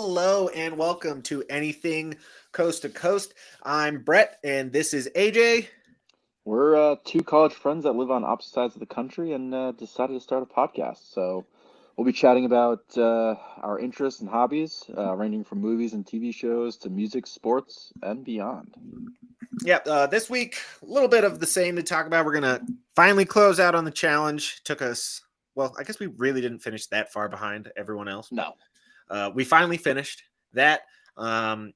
Hello and welcome to Anything Coast to Coast. I'm Brett and this is AJ. We're two college friends that live on opposite sides of the country and decided to start a podcast. So we'll be chatting about our interests and hobbies, ranging from movies and TV shows to music, sports, and beyond. Yep, this week, a little bit of the same to talk about. We're going to finally close out on the challenge. Took us, well, I guess we really didn't finish that far behind everyone else, but No. we finally finished that. Um,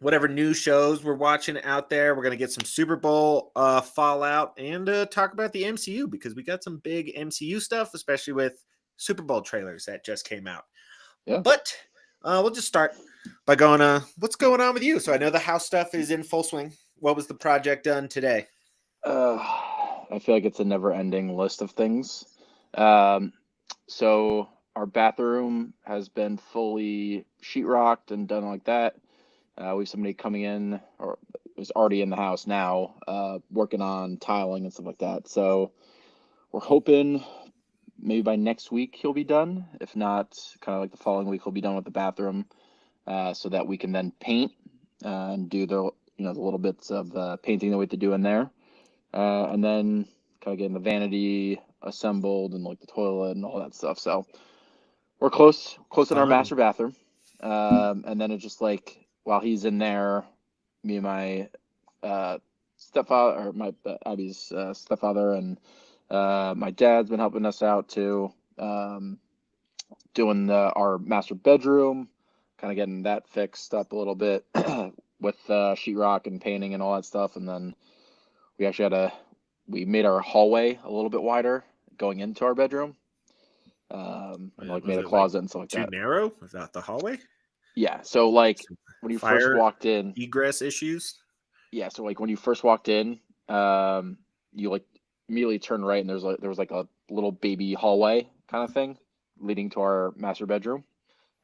whatever new shows we're watching out there, we're going to get some Super Bowl fallout and talk about the MCU because we got some big MCU stuff, especially with Super Bowl trailers that just came out. Yeah. But we'll just start by going, what's going on with you? So I know the house stuff is in full swing. What was the project done today? I feel like it's a never-ending list of things. Um, so our bathroom has been fully sheetrocked and done like that. We have somebody coming in, or is already in the house now, working on tiling and stuff like that. So we're hoping maybe by next week he'll be done. If not, kind of like the following week he'll be done with the bathroom, so that we can then paint and do the little bits of painting that we have to do in there, and then kind of getting the vanity assembled and like the toilet and all that stuff. So we're close in our Fun. master bathroom, and then it's just like while he's in there, me and my stepfather, or my Abby's stepfather, and my dad's been helping us out too, doing our master bedroom, kind of getting that fixed up a little bit with sheetrock and painting and all that stuff, and then we actually we made our hallway a little bit wider going into our bedroom, and like Was made a it like closet and stuff like too that. narrow? Was that the hallway? Yeah, so like Some when you first fire walked in, egress issues? yeah, so like when you first walked in, you like immediately turn right and there was like a little baby hallway kind of thing leading to our master bedroom,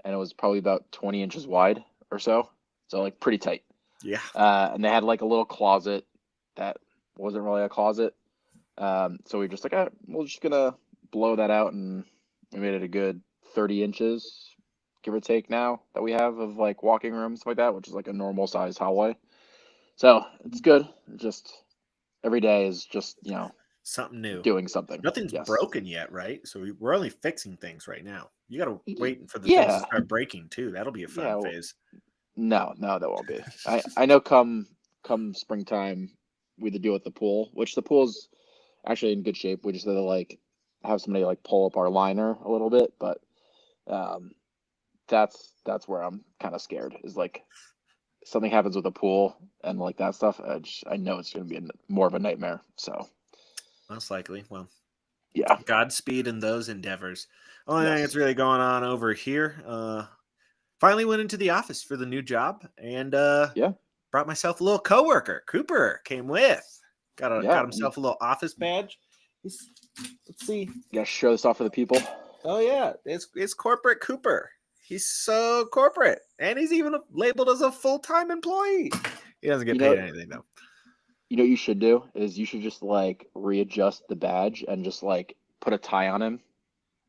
and it was probably about 20 inches wide or so, so like pretty tight. Yeah. And they had like a little closet that wasn't really a closet, so we just like, we're just gonna blow that out, and we made it a good 30 inches, give or take, now that we have of like walking rooms like that, which is like a normal size hallway. So it's good. Just every day is just, Something new. doing something. Nothing's Yes. broken yet, right? So we're only fixing things right now. You got to wait for the things to Yeah. start breaking too. That'll be a Yeah. fun phase. No, no, that won't be. I know come springtime we either deal with the pool, which the pool's actually in good shape. We just had to like have somebody like pull up our liner a little bit, but um that's where I'm kind of scared, is like something happens with the pool and like that stuff. I know it's going to be more of a nightmare. So, Most likely. Well, yeah. Godspeed in those endeavors. Only thing that's Yes. really going on over here. Finally went into the office for the new job and Yeah. brought myself a little coworker. Cooper came with. Got Yeah. himself a little office badge. He's, let's see. You gotta show this off for the people. Oh yeah, it's corporate Cooper. He's so corporate, and he's even labeled as a full-time employee. He doesn't get You paid know, anything though. you know what you should do is you should just like readjust the badge and just like put a tie on him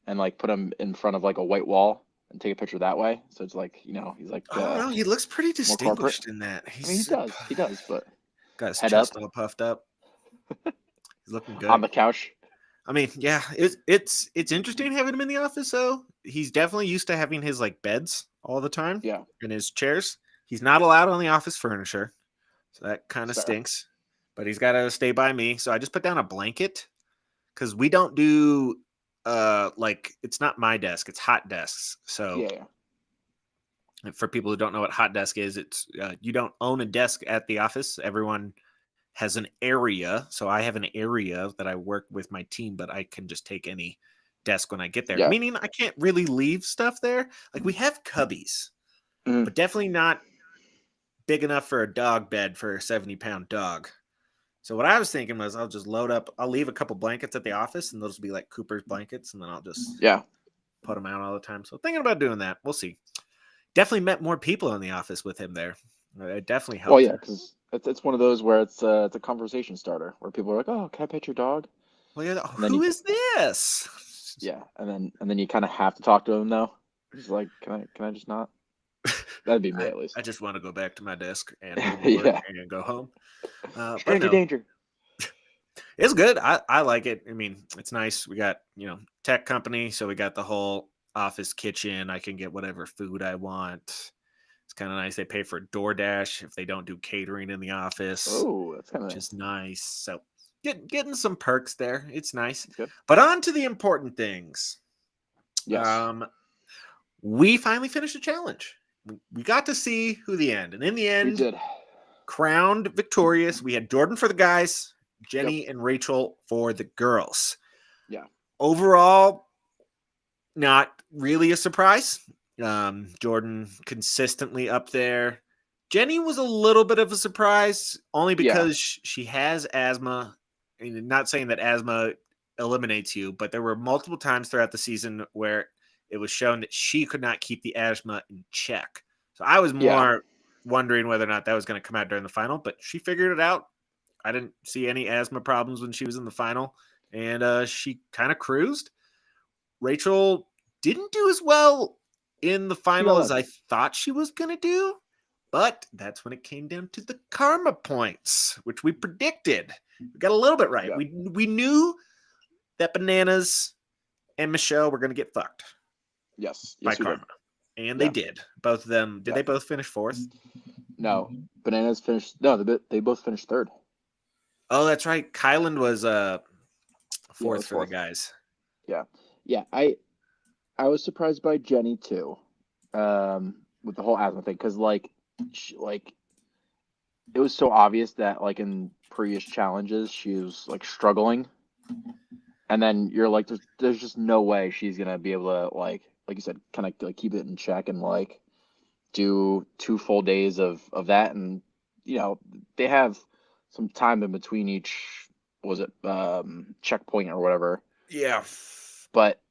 and like put him in front of like a white wall and take a picture that way. So it's like, he's like I don't know. He looks pretty more corporate. distinguished in that. I mean, He's he does, but got his head up chest all puffed up. He's looking on good. the couch. I mean, yeah, it's interesting having him in the office. Though he's definitely used to having his like beds all the time Yeah, and his chairs. He's not allowed on the office furniture, so that kind of fair. stinks. But he's got to stay by me, so I just put down a blanket because we don't do like it's not my desk; it's hot desks. So Yeah, yeah, for people who don't know what hot desk is, it's you don't own a desk at the office. Everyone has an area. So I have an area that I work with my team, but I can just take any desk when I get there. yeah. Meaning I can't really leave stuff there. Like we have cubbies, Mhm. but definitely not big enough for a dog bed for a 70-pound dog. So what I was thinking was I'll leave a couple blankets at the office and those will be like Cooper's blankets and then I'll just Yeah. put them out all the time. So thinking about doing that. We'll see. Definitely met more people in the office with him there. It definitely Well, helped. yeah, because it's one of those where it's a conversation starter where people are like, "Oh, can I pet your dog?" Well, yeah, And then who is this? yeah, and then you kind of have to talk to them though. It's like, can I just not? That'd be me at I least. just want to go back to my desk and do my work Yeah. and go home. But Stranger no, danger. it's good. I like it. I mean, it's nice. We got, tech company. So we got the whole office kitchen. I can get whatever food I want. It's kind of nice. They pay for DoorDash if they don't do catering in the office, Oh, that's kind of which is nice. nice. So getting some perks there. It's nice. That's good. But on to the important things. Yes, We finally finished the challenge. We got to see who the end. And in the we end, did. crowned victorious. We had Jordan for the guys, Yep. Jenny and Rachel for the girls. Yeah. Overall, not really a surprise. Jordan consistently up there. Jenny was a little bit of a surprise, only because she has asthma. And not saying that asthma eliminates you, but there were multiple times throughout the season where it was shown that she could not keep the asthma in check. So I was more wondering whether or not that was going to come out during the final, but she figured it out. I didn't see any asthma problems when she was in the final, and she kind of cruised. Rachel didn't do as well in the final as I thought she was going to do, but that's when it came down to the karma points, which we predicted. We got a little bit right. Yeah. We knew that Bananas and Michelle were going to get fucked by karma. And they did. Both of them. Did they both finish fourth? No. Bananas finished. No, they both finished third. Oh, that's right. Kyland was fourth for the guys. Yeah. Yeah. I was surprised by Jenny too, with the whole asthma thing, because it was so obvious that in previous challenges she was struggling, and then you're like, there's just no way she's gonna be able to like you said, kind of keep it in check and do 2 full days of that, and they have some time in between each, was it checkpoint or whatever. Yeah. But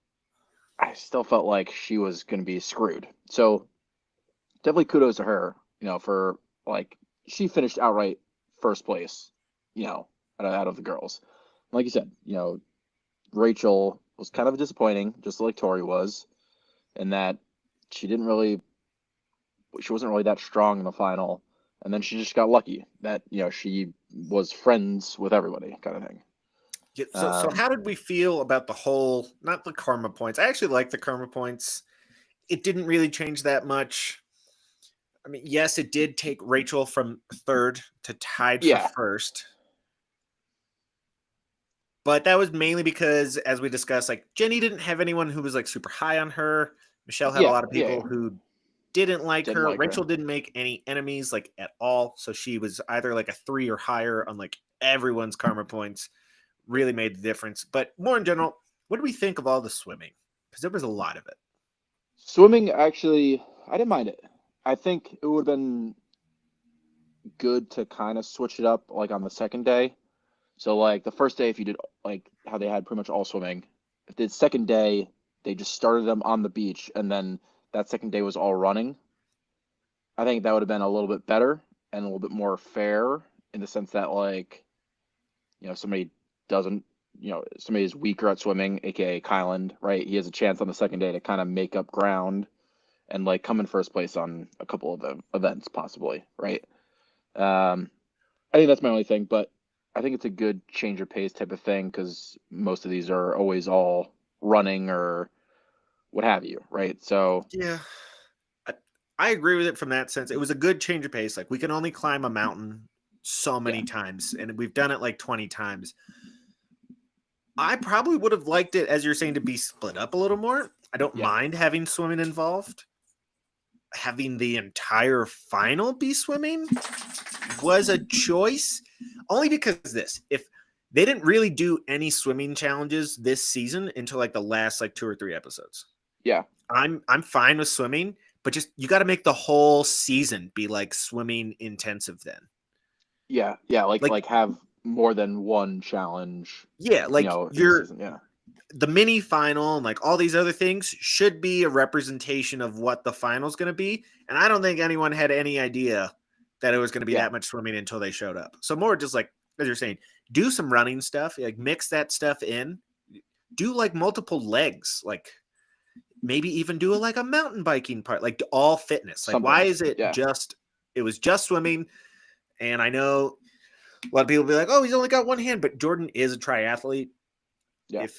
I still felt like she was going to be screwed. So definitely kudos to her, for she finished outright first place, out of the girls. Like you said, Rachel was kind of disappointing, just like Tori was, in that she wasn't really that strong in the final. And then she just got lucky that, she was friends with everybody, kind of thing. Yeah, so how did we feel about the whole, not the karma points? I actually like the karma points. It didn't really change that much. I mean, yes, it did take Rachel from third to tied for first. But that was mainly because, as we discussed, Jenny didn't have anyone who was super high on her. Michelle had a lot of people who didn't like her. Rachel didn't make any enemies at all. So she was either a 3 or higher on everyone's karma points. Really made the difference. But more in general, what do we think of all the swimming? Because there was a lot of it. Swimming, actually, I didn't mind it. I think it would have been good to kind of switch it up on the second day. So the first day, if you did how they had pretty much all swimming, if the second day they just started them on the beach and then that second day was all running, I think that would have been a little bit better and a little bit more fair, in the sense that somebody somebody's weaker at swimming, aka Kyland, right? He has a chance on the second day to kind of make up ground and come in first place on a couple of the events, possibly, right? I think that's my only thing, but I think it's a good change of pace type of thing, because most of these are always all running or what have you, right? So yeah, I agree with it from that sense. It was a good change of pace. We can only climb a mountain so many times, and we've done it 20 times. I probably would have liked it, as you're saying, to be split up a little more. I don't mind having swimming involved. Having the entire final be swimming was a choice, only because if they didn't really do any swimming challenges this season until the last 2 or 3 episodes. Yeah. I'm fine with swimming, but just you got to make the whole season be swimming intensive then. Yeah, have more than one challenge. Yeah, the mini final and all these other things should be a representation of what the final's going to be. And I don't think anyone had any idea that it was going to be that much swimming until they showed up. So more just as you're saying, do some running stuff, mix that stuff in, do multiple legs. maybe even do like a mountain biking part, like all fitness. Like, why Something. is it Yeah. it was just swimming? And I know a lot of people be like, oh, he's only got one hand, but Jordan is a triathlete. Yeah. If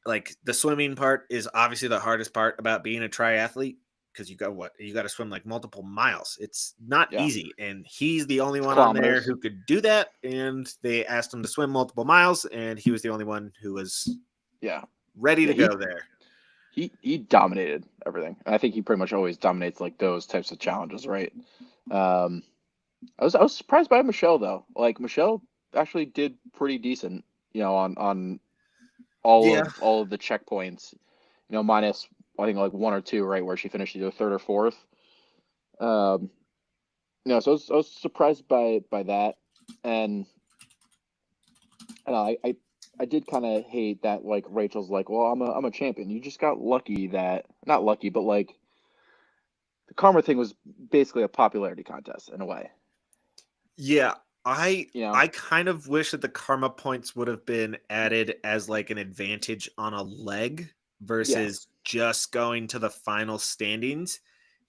like the swimming part is obviously the hardest part about being a triathlete, because you got to swim like multiple miles. It's not Yeah. easy, and he's the only It's one on there kilometers. who could do that. And they asked him to swim multiple miles, and he was the only one who was Yeah. ready to Yeah, go there. He dominated everything. I think he pretty much always dominates like those types of challenges, right? I was surprised by Michelle though. Like Michelle actually did pretty decent, on Yeah, all of the checkpoints, minus I think like one or two, right, where she finished either third or fourth. Um, so I was surprised by that, and I don't know, I did kind of hate that like Rachel's like, well, I'm a champion. You just got lucky that not lucky, but like the karma thing was basically a popularity contest in a way. yeah. I You know, I kind of wish that the karma points would have been added as like an advantage on a leg yeah. versus just going to the final standings.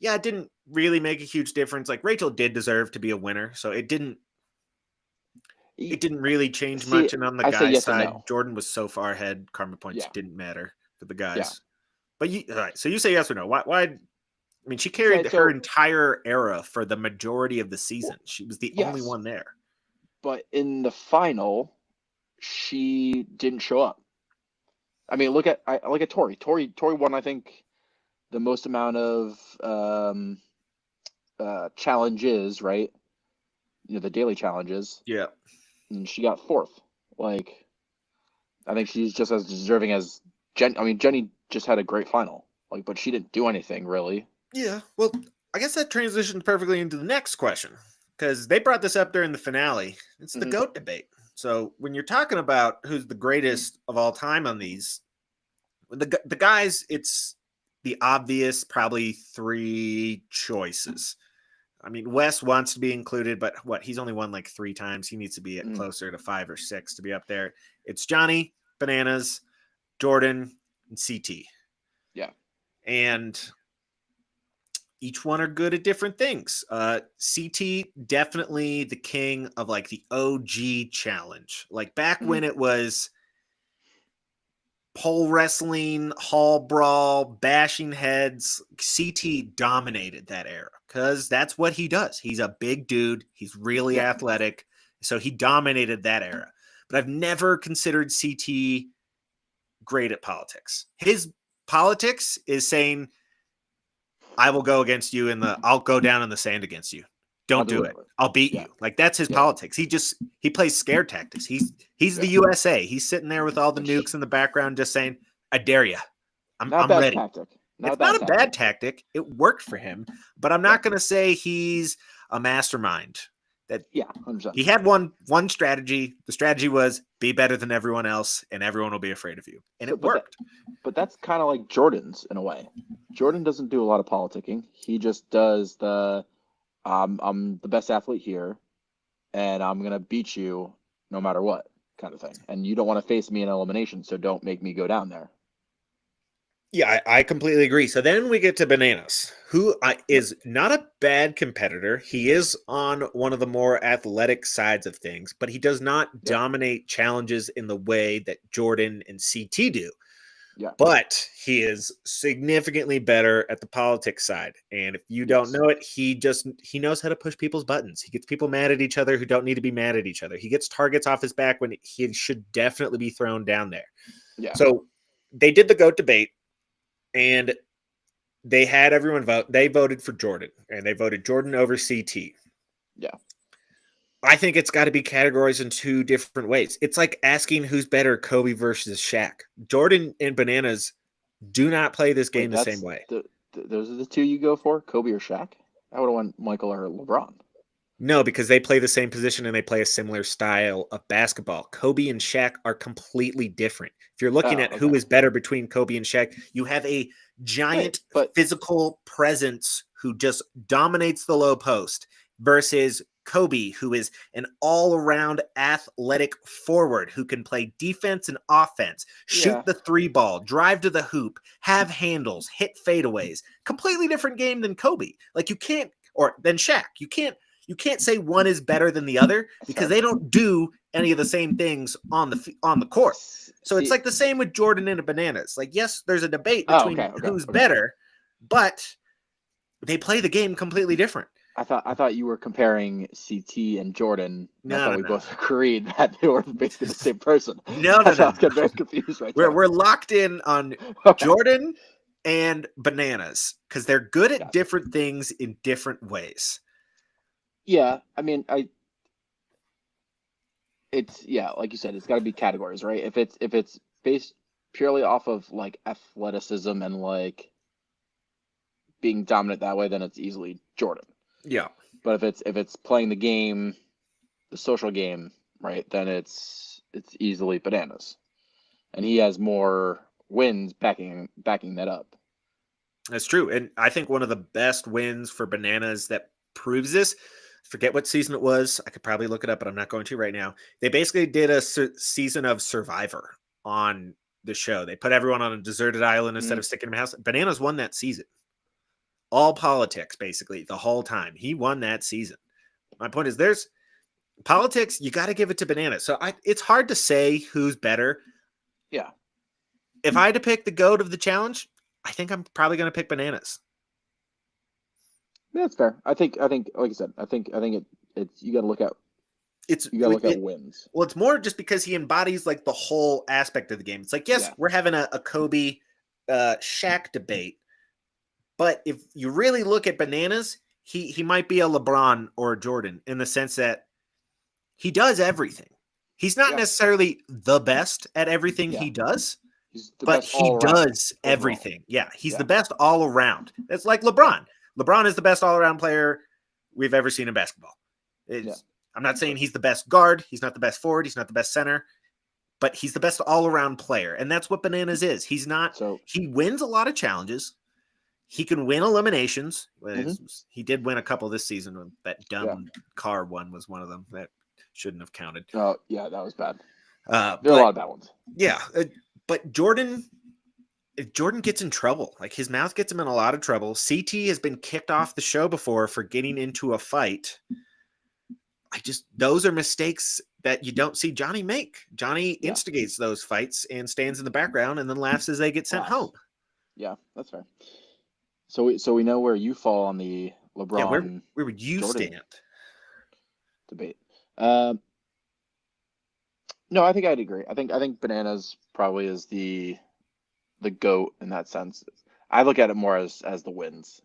Yeah, it didn't really make a huge difference. Like Rachel did deserve to be a winner, so it didn't really change See, much. And on the I say guys' yes and side, no. Jordan was so far ahead, karma points Yeah, didn't matter for the yeah. guys. But all right, so you say yes or no? Why? I mean, she Okay, carried her so entire era for the majority of the season. well, She was the only yes, one there. but in the final, she didn't show up. I mean, look at Tori. Tori won, I think, the most amount of challenges, right? The daily challenges, Yeah. and she got fourth. Like, I think she's just as deserving as Jen. I mean, Jenny just had a great final, like, but she didn't do anything really. Yeah. Well, I guess that transitions perfectly into the next question because they brought this up during the finale. It's the Hmm. GOAT debate. So when you're talking about who's the greatest of all time on these, the guys, it's the obvious probably three choices. I mean, Wes wants to be included, but he's only won like 3 times. He needs to be at Mm, closer to 5 or 6 to be up there. It's Johnny, Bananas, Jordan, and CT. yeah. And each one are good at different things. CT definitely the king of like the OG challenge. Like back Hmm. when it was pole wrestling, hall brawl, bashing heads, CT dominated that era because that's what he does. He's a big dude. He's really Yeah. athletic. So he dominated that era. But I've never considered CT great at politics. His politics is saying, I will go against you I'll go down in the sand against you. I'll Don't do it. deliver it. I'll beat Yeah. you. Like that's his Yeah. politics. He plays scare tactics. He's the Yeah. USA. He's sitting there with all the Which nukes in the background just saying, I dare you. not a I'm bad ready. tactic. Not a It's bad not a bad tactic. tactic. It worked for him, but I'm Yeah. not going to say he's a mastermind. That Yeah. 100%. he had one strategy. The strategy was be better than everyone else, and everyone will be afraid of you, and So, it worked. but that's kind of like Jordan's in a way. Jordan doesn't do a lot of politicking. He just does I'm the best athlete here, and I'm gonna beat you no matter what kind of thing. And you don't want to face me in elimination, so don't make me go down there. Yeah, I completely agree. So then we get to Bananas, who is not a bad competitor. He is on one of the more athletic sides of things, but he does not Yeah. dominate challenges in the way that Jordan and CT do. Yeah. But he is significantly better at the politics side. And if you don't Yes. know it, he knows how to push people's buttons. He gets people mad at each other who don't need to be mad at each other. He gets targets off his back when he should definitely be thrown down there. Yeah. So they did the GOAT debate. And they had everyone vote. They voted for Jordan, and they voted Jordan over CT. Yeah. I think it's got to be categorized in 2 different ways. It's like asking who's better, Kobe versus Shaq. Jordan and Bananas do not play this game Wait, the same that's way. those are the two you go for, Kobe or Shaq? I would have went Michael or LeBron. No, because they play the same position and they play a similar style of basketball. Kobe and Shaq are completely different. If you're looking Oh, at who okay. is better between Kobe and Shaq, you have a giant but physical presence who just dominates the low post versus Kobe, who is an all-around athletic forward who can play defense and offense, shoot the three ball, drive to the hoop, have handles, hit fadeaways. Completely different game than Kobe. Like you can't, or than Shaq. You can't say one is better than the other because they don't do any of the same things on the court. So it's like the same with Jordan and Bananas. Like, yes, there's a debate between who's better, but they play the game completely different. I thought you were comparing CT and Jordan. No, we both agreed that they were basically the same person. No. I was getting very confused right now. We're locked in on Jordan and Bananas because they're good at different things in different ways. Yeah, I mean, it's like you said, it's got to be categories, right? If it's based purely off of like athleticism and like being dominant that way, then it's easily Jordan. Yeah. But if it's playing the game, the social game, right, then it's easily Bananas. And he has more wins backing that up. That's true. And I think one of the best wins for Bananas that proves this, forget what season it was. I could probably look it up, but I'm not going to right now. They basically did a season of Survivor on the show. They put everyone on a deserted island instead of sticking in a house. Bananas won that season. All politics, basically, the whole time. He won that season. My point is there's politics, you got to give it to Bananas. So it's hard to say who's better. Yeah. If I had to pick the GOAT of the challenge, I think I'm probably going to pick Bananas. Yeah, that's fair. I think like I said, I think it's you got to look at wins. Well, it's more just because he embodies like the whole aspect of the game. It's like, yes, we're having a Kobe Shaq debate. But if you really look at Bananas, he might be a LeBron or a Jordan in the sense that he does everything. He's not necessarily the best at everything he does, but he does everything. Yeah, he's the best all around. It's like LeBron. LeBron is the best all around player we've ever seen in basketball. I'm not saying he's the best guard. He's not the best forward. He's not the best center. But he's the best all around player. And that's what Bananas is. He's not. He wins a lot of challenges. He can win eliminations. He did win a couple this season. That dumb car one was one of them that shouldn't have counted. Oh, yeah, that was bad. There are a lot of bad ones. Yeah, but Jordan gets in trouble. Like his mouth gets him in a lot of trouble. CT has been kicked off the show before for getting into a fight. Those are mistakes that you don't see Johnny make. Johnny instigates those fights and stands in the background and then laughs as they get sent home. Yeah, that's fair. So we know where you fall on the LeBron. Yeah, where would you Jordan stand? Debate. No, I think I'd agree. I think Bananas probably is the GOAT in that sense. I look at it more as the wins,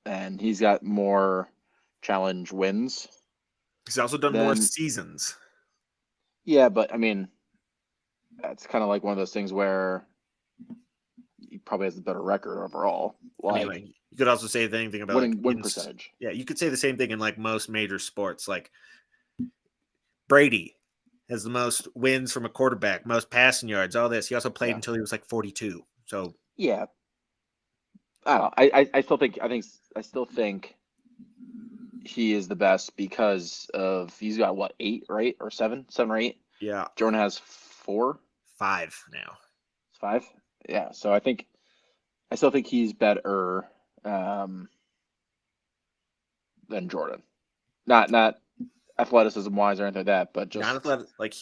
and he's got more challenge wins. He's also done more seasons. Yeah, but I mean, that's kind of like one of those things where he probably has the better record overall. Anyway, you could also say anything about win percentage. Yeah, you could say the same thing in like most major sports. Like Brady has the most wins from a quarterback, most passing yards, all this. He also played until he was like 42. So yeah, I don't know. I still think he is the best because of he's got what 8 right or 7 or 8. Yeah, Jordan has 4, 5 now. 5. Yeah, so I still think he's better than Jordan. Not athleticism wise or anything like that, but just not athletic. Like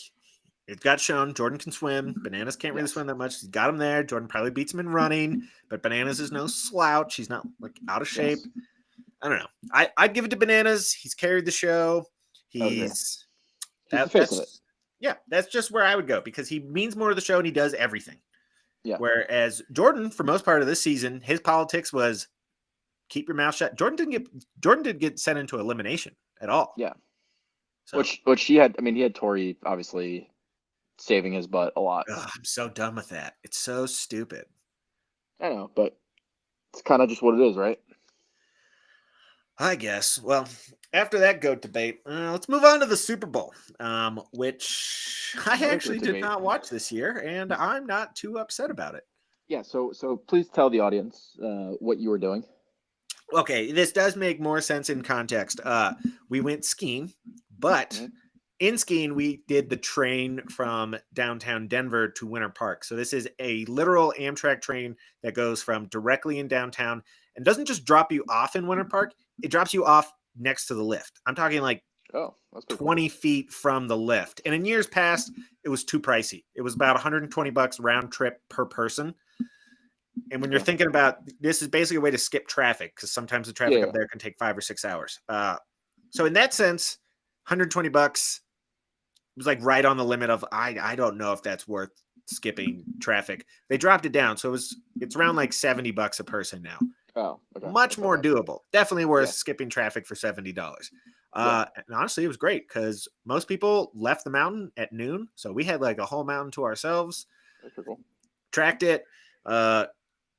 it got shown, Jordan can swim. Bananas can't really swim that much. He's got him there. Jordan probably beats him in running, but Bananas is no slouch. He's not like out of shape. Yes. I don't know. I'd give it to Bananas. He's carried the show. He's the face of it. Yeah, that's just where I would go because he means more to the show and he does everything. Yeah. Whereas Jordan, for most part of this season, his politics was keep your mouth shut. Jordan didn't get sent into elimination at all. Yeah. So. Which he had. I mean, he had Tori obviously saving his butt a lot. Ugh, I'm so done with that. It's so stupid. I know, but it's kind of just what it is, right? I guess. Well, after that GOAT debate, let's move on to the Super Bowl, which I actually did not watch this year, and I'm not too upset about it. Yeah, so please tell the audience what you were doing. Okay, this does make more sense in context. We went skiing, but Mhm. in skiing, we did the train from downtown Denver to Winter Park. So this is a literal Amtrak train that goes from directly in downtown and doesn't just drop you off in Winter Park, it drops you off next to the lift. I'm talking like Oh, that's pretty cool. 20 feet from the lift. And in years past, it was too pricey. It was about $120 round trip per person. And when you're Okay. thinking about this is basically a way to skip traffic because sometimes the traffic Yeah. up there can take 5 or 6 hours. So in that sense, $120 was like right on the limit of I don't know if that's worth skipping traffic. They dropped it down, so it's around like $70 a person now. Oh, okay. Much That's not more bad. doable. Definitely worth Yeah. skipping traffic for $70. Yeah. And honestly, it was great because most people left the mountain at noon, so we had like a whole mountain to ourselves. That's pretty cool. Tracked it.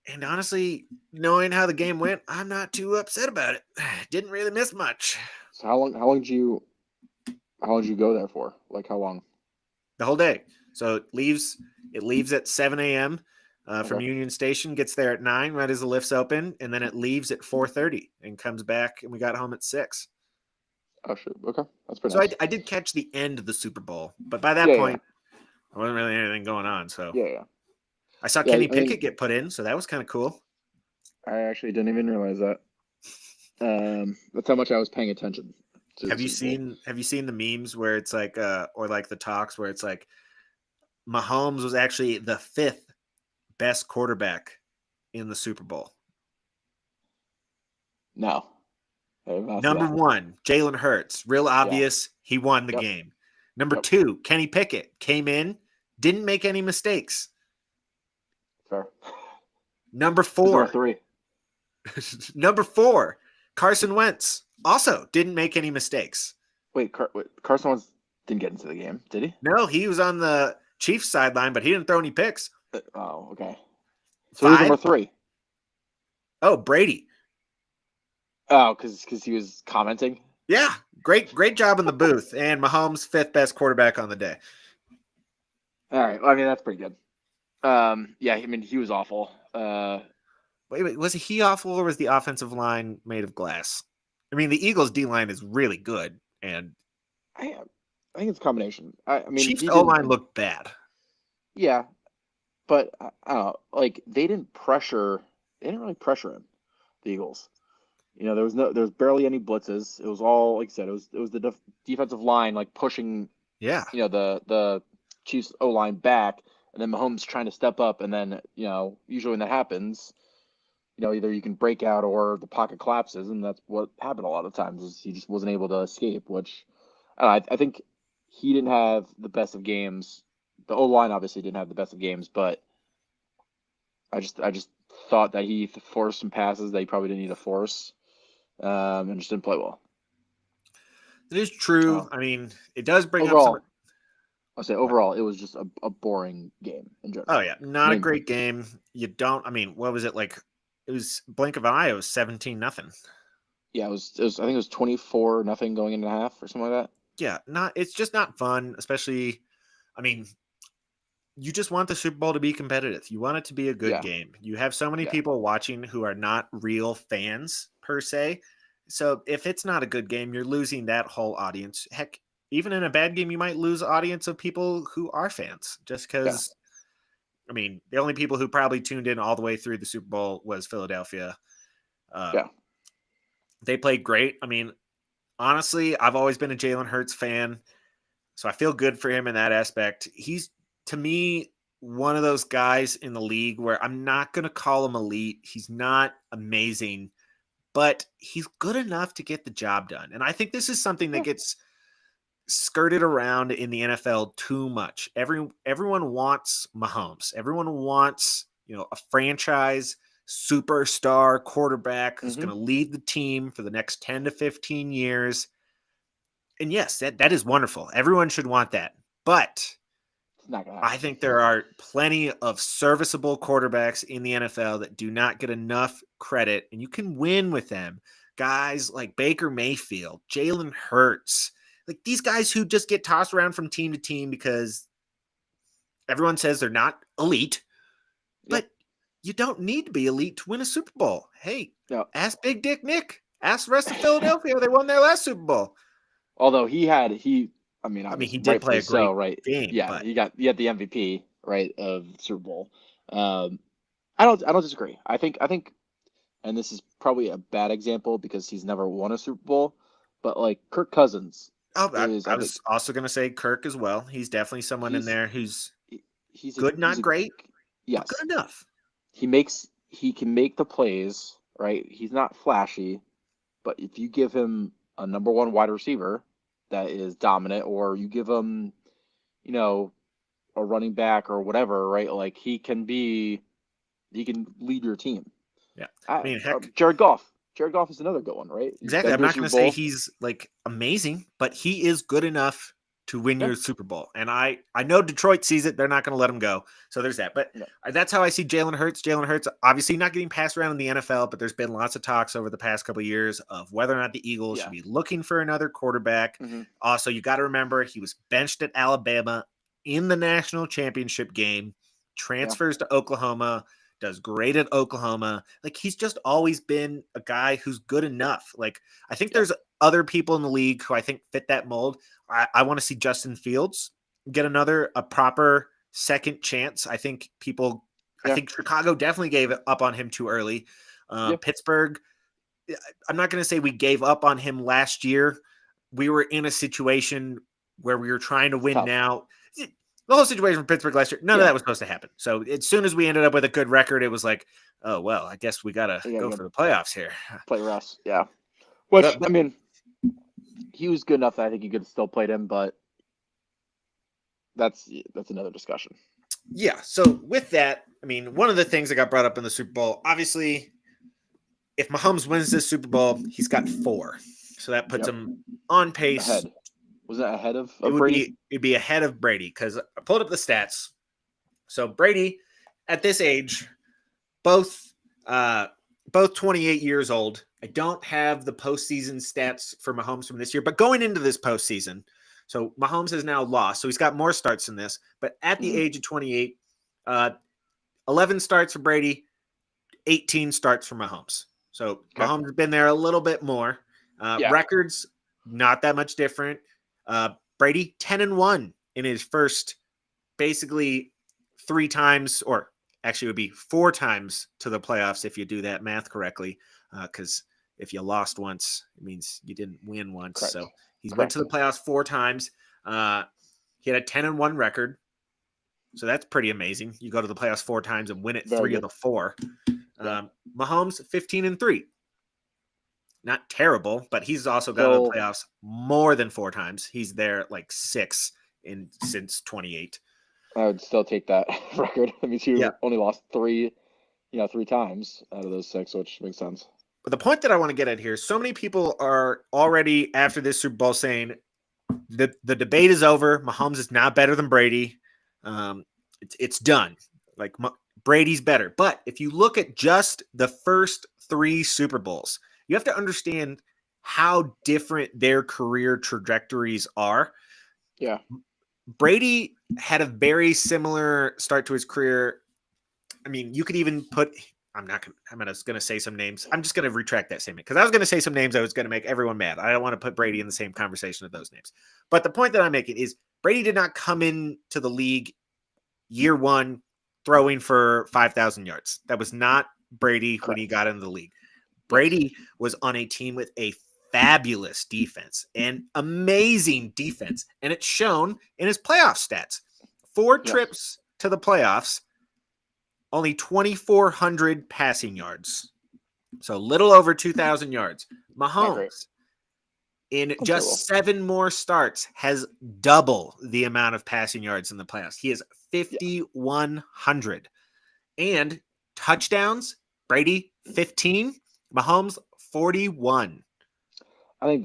And honestly, knowing how the game went, I'm not too upset about it. Didn't really miss much. So how long did you go there for? Like how long? The whole day. So it leaves at 7 a.m. From Okay. Union Station, gets there at 9 right as the lifts open, and then it leaves at 4:30 and comes back, and we got home at 6. Oh shoot. Okay. That's pretty So nice. I did catch the end of the Super Bowl, but by that Yeah, yeah. point, there wasn't really anything going on. So Yeah, yeah. I saw Yeah, Kenny I mean, Pickett get put in, so that was kind of cool. I actually didn't even realize that. That's how much I was paying attention to the Super Bowl. Have you seen the memes where it's like or like the talks where it's like Mahomes was actually the 5th best quarterback in the Super Bowl. No. I have not seen Number that. 1, Jalen Hurts. Real Yeah. obvious. He won the Yep. game. Number Yep. 2, Kenny Pickett came in, didn't make any mistakes. Fair. Number Who's number 4, three? number 4, Carson Wentz also didn't make any mistakes. Wait, Carson Wentz didn't get into the game, did he? No, he was on the Chiefs sideline, but he didn't throw any picks. Oh, okay. So who's 5, number 3? oh, Brady. Oh, because he was commenting. Yeah, great job in the booth. And Mahomes, 5th best quarterback on the day. All right. Well, I mean, that's pretty good. Yeah, I mean, he was awful. Wait, was he awful or was the offensive line made of glass? I mean, the Eagles' D line is really good, and I think it's a combination. I mean, Chiefs' he O didn't. line looked bad. Yeah, but I don't know. Like they didn't pressure. They didn't really pressure him. The Eagles. You know, there was barely any blitzes. It was all like I said. It was the defensive line like pushing. Yeah, You know, the Chiefs O line back, and then Mahomes trying to step up, and then usually when that happens, either you can break out or the pocket collapses, and that's what happened a lot of times. Is he just wasn't able to escape, which I think he didn't have the best of games. The O line obviously didn't have the best of games, but I just thought that he forced some passes that he probably didn't need to force, and just didn't play well. it is true. Uh, I mean, it does bring up some. overall, I'll say overall it was just a boring game in Oh general. yeah, I not a mean, great game. You don't. I mean, what was it like? It was blink of an eye. It was 17-0. yeah, it was I think it was 24-0 going into half or something like that. Yeah, not. It's just not fun. Especially, I mean, you just want the Super Bowl to be competitive. You want it to be a good Yeah, game. You have so many yeah. people watching who are not real fans per se. So if it's not a good game, you're losing that whole audience. Heck, even in a bad game, you might lose an audience of people who are fans just Yeah. because. I mean, the only people who probably tuned in all the way through the Super Bowl was Philadelphia. Uh, Yeah. they played great. I mean, honestly, I've always been a Jalen Hurts fan, so I feel good for him in that aspect. He's, to me, one of those guys in the league where I'm not going to call him elite. He's not amazing, but he's good enough to get the job done. And I think this is something that Yeah. gets skirted around in the NFL too much. Everyone wants Mahomes. Everyone wants, a franchise superstar quarterback who's Mm-hmm. going to lead the team for the next 10 to 15 years. And yes, that is wonderful. Everyone should want that. But It's not gonna I happen. think there are plenty of serviceable quarterbacks in the NFL that do not get enough credit, and you can win with them. Guys like Baker Mayfield, Jalen Hurts, like these guys who just get tossed around from team to team because everyone says they're not elite, Yep. but you don't need to be elite to win a Super Bowl. Hey, Yeah. Ask Big Dick Nick. Ask the rest of Philadelphia. They won their last Super Bowl. Although he, I mean, I mean, he obviously, did play rightfully a great so, right? game, Yeah, but he got the MVP, right, of the Super Bowl. I don't disagree. I think, and this is probably a bad example because he's never won a Super Bowl, but like Kirk Cousins oh, is, I I think was also going to say Kirk as well. He's definitely someone in he's there who's he's good, a not great, but good yes. enough. He can make the plays, right? He's not flashy, but if you give him a number one wide receiver that is dominant, or you give him, you know, a running back or whatever, right? Like he can lead your team. Yeah. I mean, heck, Jared Goff. Jared Goff is another good one, right? He's exactly. been I'm to a not going Super to say Bowl. he's like amazing, but he is good enough to win Yeah. your Super Bowl. And I know Detroit sees it. They're not going to let him go. So there's that. But No. that's how I see Jalen Hurts. Jalen Hurts, obviously not getting passed around in the NFL, but there's been lots of talks over the past couple of years of whether or not the Eagles should be looking for another quarterback. Mm-hmm. Also, you got to remember he was benched at Alabama in the national championship game, transfers to Oklahoma, does great at Oklahoma. Like, he's just always been a guy who's good enough. Like, I think there's other people in the league who I think fit that mold. I want to see Justin Fields get a proper second chance. I think Chicago definitely gave up on him too early. Pittsburgh, I'm not going to say we gave up on him last year. We were in a situation where we were trying to win now. The whole situation for Pittsburgh last year, none of that was supposed to happen. So as soon as we ended up with a good record, it was like, oh, well, I guess we got to go for the playoffs here. Play Russ, yeah. Which, I mean, he was good enough that I think you could have still played him, but that's another discussion. Yeah. So with that, I mean, one of the things that got brought up in the Super Bowl, obviously, if Mahomes wins this Super Bowl, he's got 4. So that puts him on pace. Ahead. Was that ahead of Brady? It'd be ahead of Brady because I pulled up the stats. So Brady, at this age, both 28 years old. I don't have the postseason stats for Mahomes from this year, but going into this postseason, so Mahomes has now lost. So he's got more starts than this. But at the age of 28, 11 starts for Brady, 18 starts for Mahomes. So Mahomes has been there a little bit more. Records, not that much different. Brady, 10-1 in his first basically 3 times, or actually it would be 4 times to the playoffs if you do that math correctly, because if you lost once, it means you didn't win once. Correct. So he's went to the playoffs 4 times. He had a 10-1 record. So that's pretty amazing. You go to the playoffs 4 times and win it 3 of the 4. Mahomes, 15-3. Not terrible, but he's also gone to the playoffs more than 4 times. He's there like 6 since 28. I would still take that record. I mean, you only lost 3 times out of those 6, which makes sense. But the point that I want to get at here, so many people are already after this Super Bowl saying that the debate is over. Mahomes is now better than Brady. It's done. Like Brady's better. But if you look at just the first 3 Super Bowls, you have to understand how different their career trajectories are. Yeah. Brady had a very similar start to his career. I mean, you could even put, I'm just going to say some names. I'm just going to retract that statement because I was going to say some names that was going to make everyone mad. I don't want to put Brady in the same conversation of those names. But the point that I'm making is Brady did not come into the league year 1 throwing for 5,000 yards. That was not Brady when he got into the league. Brady was on a team with a fabulous defense and amazing defense. And it's shown in his playoff stats. 4 trips to the playoffs, only 2,400 passing yards. So a little over 2,000 yards. Mahomes, in just 7 more starts, has double the amount of passing yards in the playoffs. He is 5,100. And touchdowns, Brady, 15. Mahomes, 41. I think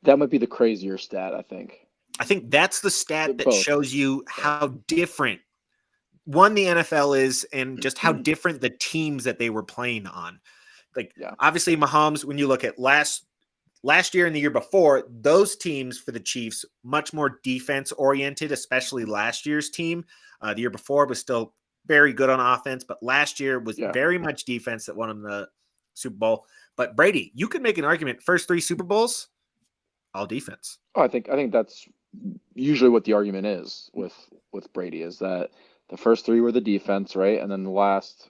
that might be the crazier stat, I think. I think that's the stat that shows you how different the NFL is and just how different the teams that they were playing on. Like, obviously Mahomes, when you look at last year and the year before, those teams for the Chiefs, much more defense oriented, especially last year's team. The year before was still very good on offense, but last year was Yeah. very much defense that won him the Super Bowl. But Brady, you could make an argument, first 3 Super Bowls, all defense. Oh, I think that's usually what the argument is with Brady, is that the first 3 were the defense, right? And then the last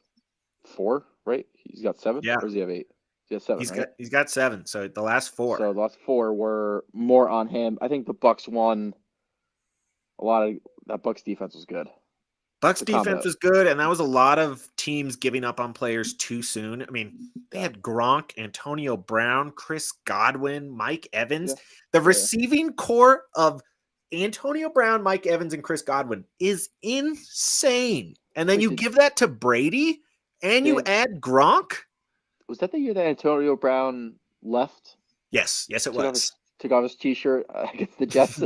4, right? He's got 7, Yeah. or does he have 8? He has 7, right? He's got 7. So the last 4. So the last 4 were more on him. I think the Bucks won a lot of that. Bucks defense was good. Bucks The defense combo. was good, and that was a lot of teams giving up on players too soon. I mean, they had Gronk, Antonio Brown, Chris Godwin, Mike Evans. Yeah. The receiving core of Antonio Brown, Mike Evans, and Chris Godwin is insane. And then you give that to Brady, and you add Gronk. Was that the year that Antonio Brown left? Yes, it was. Took off his T-shirt against the Jets.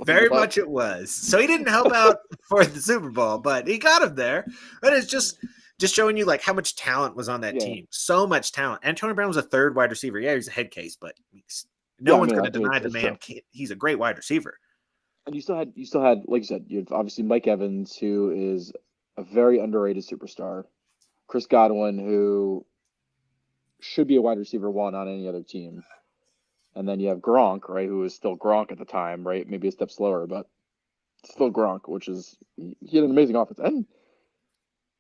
Very much it was. So he didn't help out for the Super Bowl, but he got him there. But it's just showing you like how much talent was on that team. So much talent. Antonio Brown was a 3rd wide receiver. Yeah, he's a head case, but no one's going to deny the man. He's a great wide receiver. And you still had, like you said, you have obviously Mike Evans, who is a very underrated superstar. Chris Godwin, who should be a wide receiver 1 on any other team. And then you have Gronk, right, who is still Gronk at the time, right? Maybe a step slower, but still Gronk, which is, he had an amazing offense. And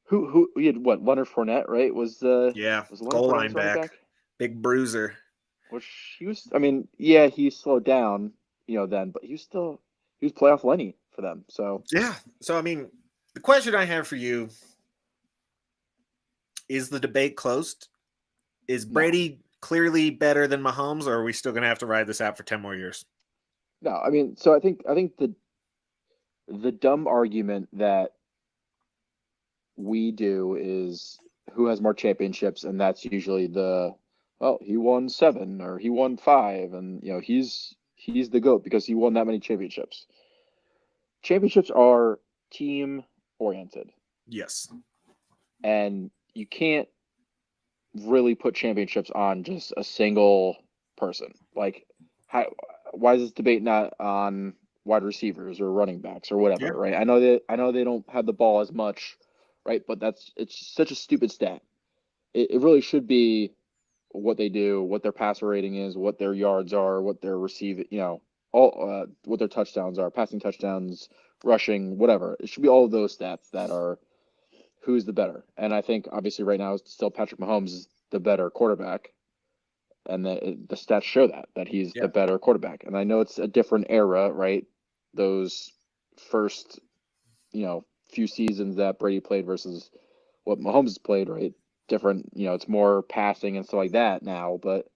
who he had, what, Leonard Fournette, right? Was goal line back, big bruiser. Which he was, I mean, yeah, he slowed down, then, but he was playoff Lenny for them. So yeah. So I mean, the question I have for you is: the debate closed? Is Brady clearly better than Mahomes, or are we still going to have to ride this out for 10 more years? No, I mean, so I think the dumb argument that we do is who has more championships, and that's usually he won 7 or he won 5, and he's the GOAT because he won that many championships. Championships are team oriented. Yes. And you can't really put championships on just a single person. Like, why is this debate not on wide receivers or running backs or whatever, right? I know they don't have the ball as much, right? But it's such a stupid stat. It really should be what they do, what their passer rating is, what their yards are, what their receiving, all what their touchdowns are, passing touchdowns, rushing, whatever. It should be all of those stats that are who's the better. And I think obviously right now still Patrick Mahomes is the better quarterback, and the stats show that he's the better quarterback. And I know it's a different era, right? Those first, few seasons that Brady played versus what Mahomes has played, right? Different, it's more passing and stuff like that now. But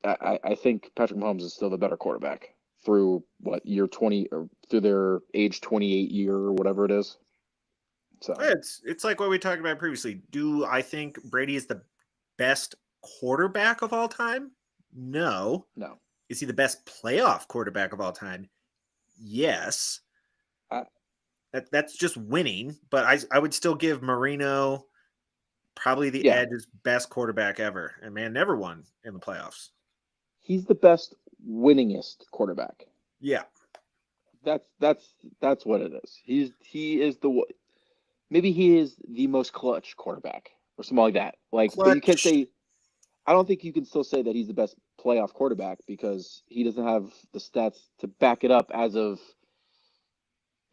I think Patrick Mahomes is still the better quarterback through year 20 or through their age 28 year or whatever it is. So it's like what we talked about previously. Do I think Brady is the best quarterback of all time? No. Is he the best playoff quarterback of all time? Yes. That's just winning, but I would still give Marino probably the edge as best quarterback ever. And man, never won in the playoffs. He's the best winningest quarterback. Yeah. That's what it is. He is maybe he is the most clutch quarterback or something like that. Like, but you can't say, I don't think you can still say that he's the best playoff quarterback because he doesn't have the stats to back it up as of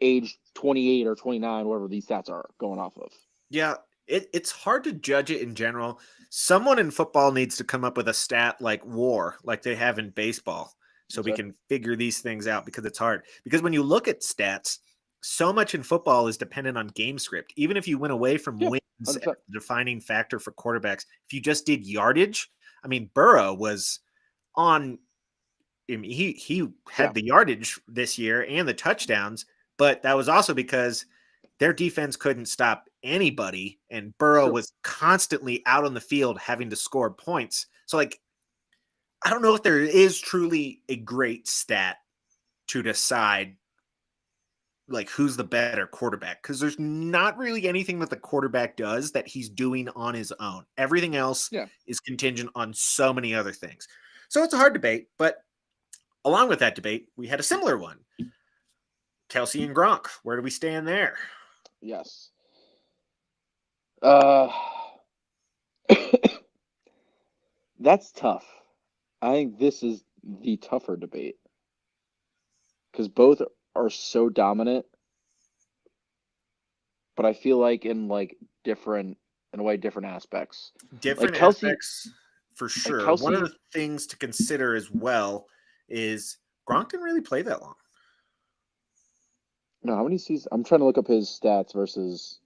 age 28 or 29, whatever these stats are going off of. Yeah. It's hard to judge it in general. Someone in football needs to come up with a stat like WAR, like they have in baseball, so we can figure these things out, because it's hard. Because when you look at stats, so much in football is dependent on game script. Even if you went away from wins, the defining factor for quarterbacks, if you just did yardage, I mean, Burrow was on. I mean, he had the yardage this year and the touchdowns, but that was also because their defense couldn't stop anybody, and Burrow was constantly out on the field having to score points. So, like, I don't know if there is truly a great stat to decide, like, who's the better quarterback, because there's not really anything that the quarterback does that he's doing on his own. Everything else is contingent on so many other things. So it's a hard debate, but along with that debate, we had a similar one. Kelsey and Gronk, where do we stand there? Yes. Uh, that's tough. I think this is the tougher debate because both are so dominant, but I feel like in like different, in a way, different aspects. Like Different Kelsey, aspects for like sure. One of Kelsey. the things to consider as well is Gronk didn't really play that long. No, how many seasons? I'm trying to look up his stats versus,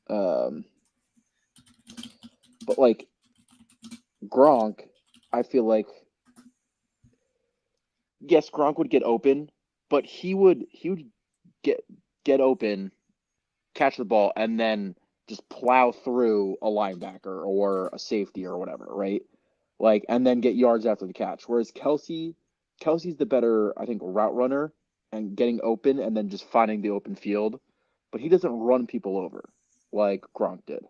um, but like Gronk, I feel like yes, Gronk would get open, but he would get get open, catch the ball, and then just plow through a linebacker or a safety or whatever, right? Like, and then get yards after the catch. Whereas Kelsey's the better, I think, route runner and getting open and then just finding the open field, but he doesn't run people over like Gronk did.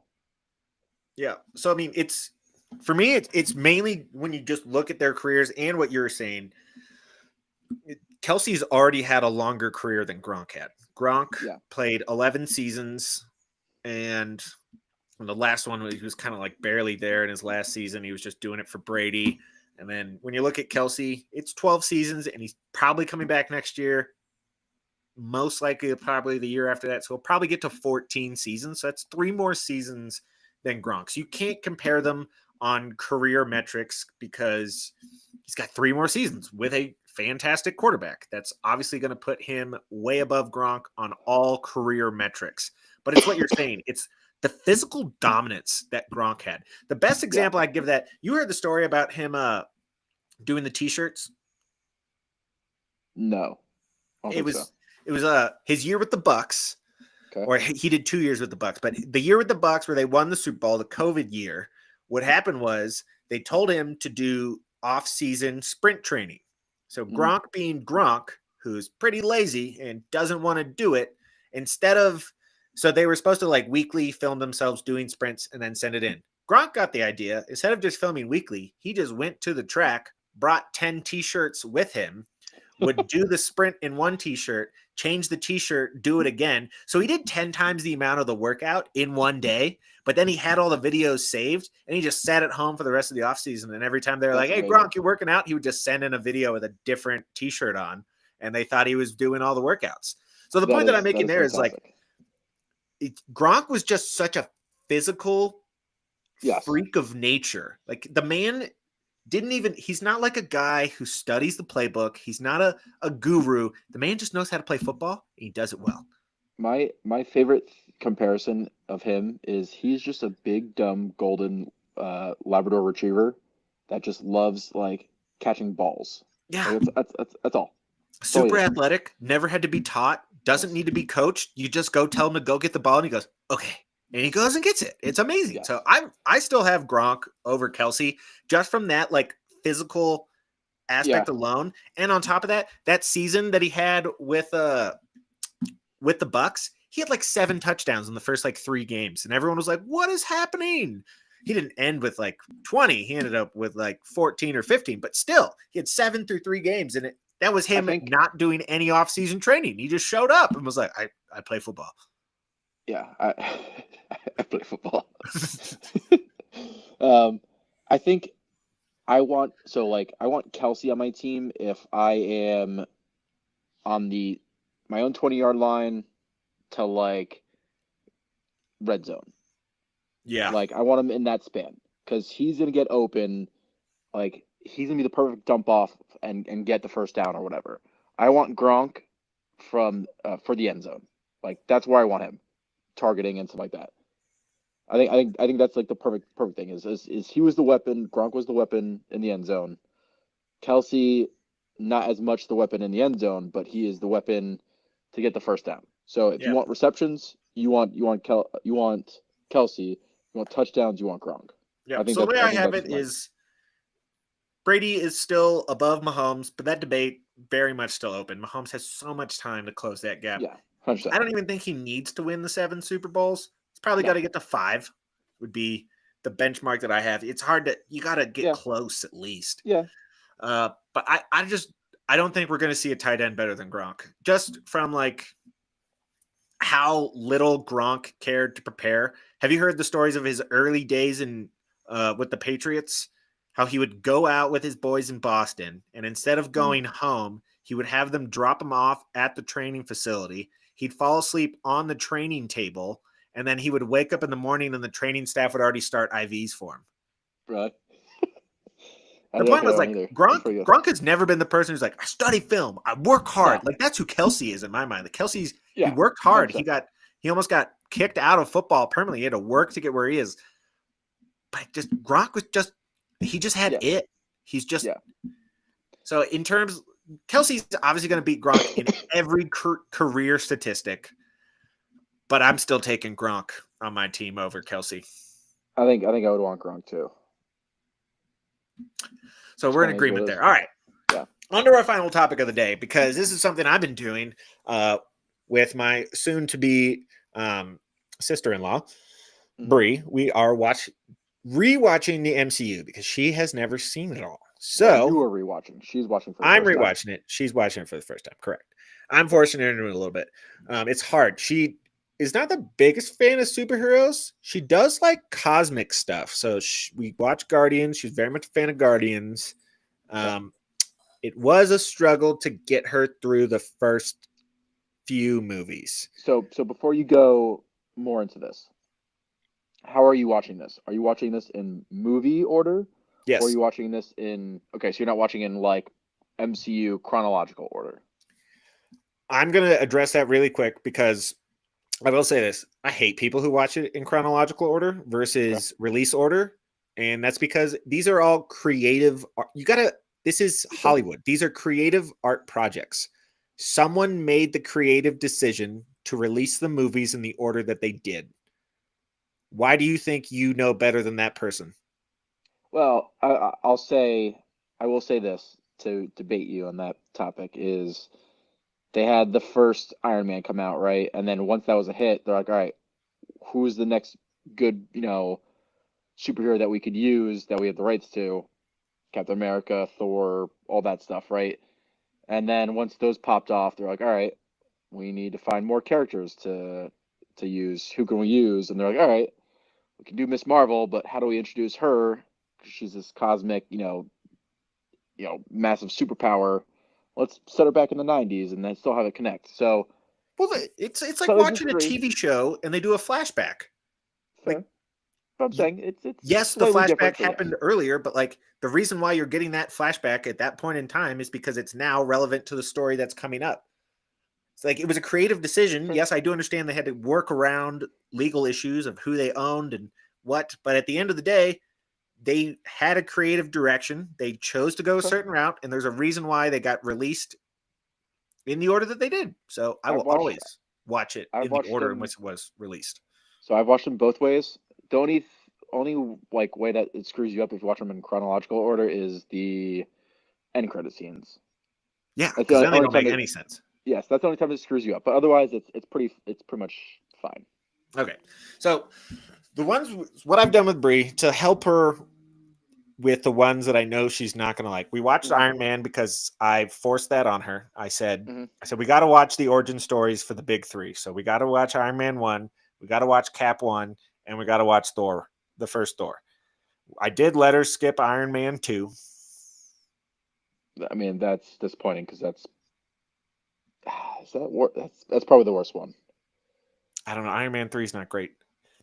Yeah. So I mean, it's for me, it's mainly when you just look at their careers and what you're saying. Kelsey's already had a longer career than Gronk had. Gronk Yeah, played 11 seasons, and the last one he was kind of like barely there in his last season. He was just doing it for Brady. And then when you look at Kelsey, it's 12 seasons, and he's probably coming back next year. Most likely, probably the year after that. So he'll probably get to 14 seasons. So that's 3 more seasons than Gronk. So you can't compare them on career metrics because he's got 3 more seasons with a fantastic quarterback. That's obviously going to put him way above Gronk on all career metrics. But it's what you're saying. It's the physical dominance that Gronk had. The best yeah. example I'd give that, you heard the story about him doing the t-shirts. No, I don't It think so. was it was his year with the Bucks, Okay. or he did 2 years with the Bucks, but the year with the Bucks where they won the Super Bowl, the COVID year, what happened was they told him to do off-season sprint training. So Hmm. Gronk, being Gronk, who's pretty lazy and doesn't want to do it, instead of, so they were supposed to like weekly film themselves doing sprints and then send it in. Gronk got the idea. Instead of just filming weekly, he just went to the track, brought 10 t-shirts with him, would do the sprint in one t-shirt, change the t-shirt, do it again. So he did 10 times the amount of the workout in one day, but then he had all the videos saved and he just sat at home for the rest of the offseason. And every time they're like, That's hey, amazing. Gronk, you're working out, he would just send in a video with a different t-shirt on, and they thought he was doing all the workouts. So the point that I'm That making is there is like, fantastic. Gronk was just such a physical Yes. freak of nature. Like the man didn't even, he's not like a guy who studies the playbook. He's not a guru. The man just knows how to play football, and he does it well. My favorite comparison of him is he's just a big dumb golden Labrador retriever that just loves like catching balls. Yeah. Like that's all. That's all he Super is. athletic, never had to be taught, doesn't Yes. need to be coached. You just go tell him to go get the ball, and he goes, okay. And he goes and gets it. It's amazing. So Yes. I still have Gronk over Kelsey just from that like physical Yeah. aspect alone. And on top of that, that season that he had with the Bucks, he had like 7 touchdowns in the first like 3 games, and everyone was like, "What is happening?" He didn't end with like 20. He ended up with like 14 or 15, but still, he had 7 through 3 games, and that was I him think not doing any off-season training. He just showed up and was like, "I play football." yeah, I play football. um I think I want Kelsey on my team if I am on the my own 20-yard line to like red zone. Yeah, Like I want him in that span because he's gonna get open. Like he's gonna be the perfect dump off and get the first down or whatever. I want Gronk from for the end zone. Like that's where I want him targeting and stuff like that. I think that's like the perfect thing is he was the weapon. Gronk was the weapon in the end zone. Kelsey, not as much the weapon in the end zone, but he is the weapon to get the first down. So if you yeah, want receptions, you want Kelsey. You want touchdowns, you want Gronk. yeah. So the way I I think have that's it my is Brady is still above Mahomes, but that debate very much still open. Mahomes has so much time to close that gap. yeah, 100%. I don't even think he needs to win the 7 Super Bowls. He's probably got No, to get to 5, would be the benchmark that I have. It's hard to, you got to get yeah, close at least. yeah, But I don't think we're going to see a tight end better than Gronk. Just from like how little Gronk cared to prepare. Have you heard the stories of his early days in with the Patriots? How he would go out with his boys in Boston, and instead of going home, he would have them drop him off at the training facility. He'd fall asleep on the training table, and then he would wake up in the morning, and the training staff would already start IVs for him. Really? The point was like Gronk has never been the person who's like, I study film, I work hard. No. Like that's who Kelsey is in my mind. The Kelsey's he worked hard. 100%. He almost got kicked out of football permanently. He had to work to get where he is. But just Gronk was just he just had it. He's just so in terms. Kelsey's obviously going to beat Gronk in every career statistic, but I'm still taking Gronk on my team over Kelsey. I think I would want Gronk too. So we're in agreement there. All right. Yeah. On to our final topic of the day, because this is something I've been doing with my soon-to-be sister-in-law, Bree. We are rewatching the MCU because she has never seen it all. So you are rewatching. She's watching for the I'm first rewatching time. it. She's watching it for the first time. Correct. I'm forcing her into it a little bit. It's hard. She is not the biggest fan of superheroes. She does like cosmic stuff. So we watch Guardians. She's very much a fan of Guardians. It was a struggle to get her through the first few movies. So before you go more into this, how are you watching this? Are you watching this in movie order? Yes. Or are you watching this in so you're not watching in like MCU chronological order? I'm going to address that really quick because I will say this. I hate people who watch it in chronological order versus release order. And that's because these are all creative. This is Hollywood. These are creative art projects. Someone made the creative decision to release the movies in the order that they did. Why do you think you know better than that person? Well, I will say this to debate you on that topic is they had the first Iron Man come out, right? And then once that was a hit, they're like, all right, who's the next good, superhero that we could use that we have the rights to? Captain America, Thor, all that stuff, right? And then once those popped off, they're like, all right, we need to find more characters to use. Who can we use? And they're like, all right, we can do Miss Marvel, but how do we introduce her? She's this cosmic, massive superpower. Let's set her back in the 90s and then still have it connect. So, well, it's like watching a TV show and they do a flashback. Fair. But I'm saying it's yes, the flashback happened earlier, but like the reason why you're getting that flashback at that point in time is because it's now relevant to the story that's coming up. It's like it was a creative decision. Right. Yes, I do understand they had to work around legal issues of who they owned and what, but at the end of the day, they had a creative direction. They chose to go a certain route, and there's a reason why they got released in the order that they did. So I will always watch it in the order in which it was released. So I've watched them both ways. The only like way that it screws you up if you watch them in chronological order is the end credit scenes. Yeah, because then they don't make any sense. Yes, that's the only time it screws you up. But otherwise, it's pretty much fine. Okay, so what I've done with Brie to help her with the ones that I know she's not going to like. We watched Iron Man because I forced that on her. I said we got to watch the origin stories for the big three. So we got to watch Iron Man 1, we got to watch Cap 1, and we got to watch Thor, the first Thor. I did let her skip Iron Man 2. I mean, that's disappointing because that's probably the worst one. I don't know. Iron Man 3 is not great.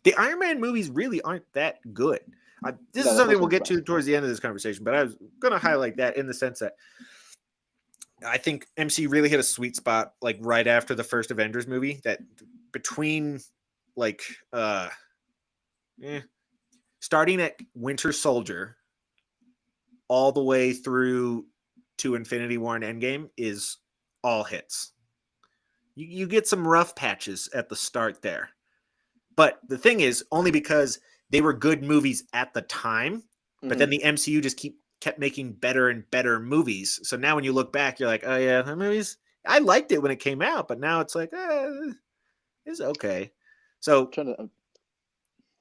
The Iron Man movies really aren't that good. This is something we'll get to towards the end of this conversation, but I was going to highlight that in the sense that I think MC really hit a sweet spot like right after the first Avengers movie, that between like starting at Winter Soldier all the way through to Infinity War and Endgame is all hits. You get some rough patches at the start there. But the thing is, only because they were good movies at the time, but then the MCU just kept making better and better movies. So now when you look back, you're like, oh yeah, that movies, I liked it when it came out, but now it's like, it's okay. So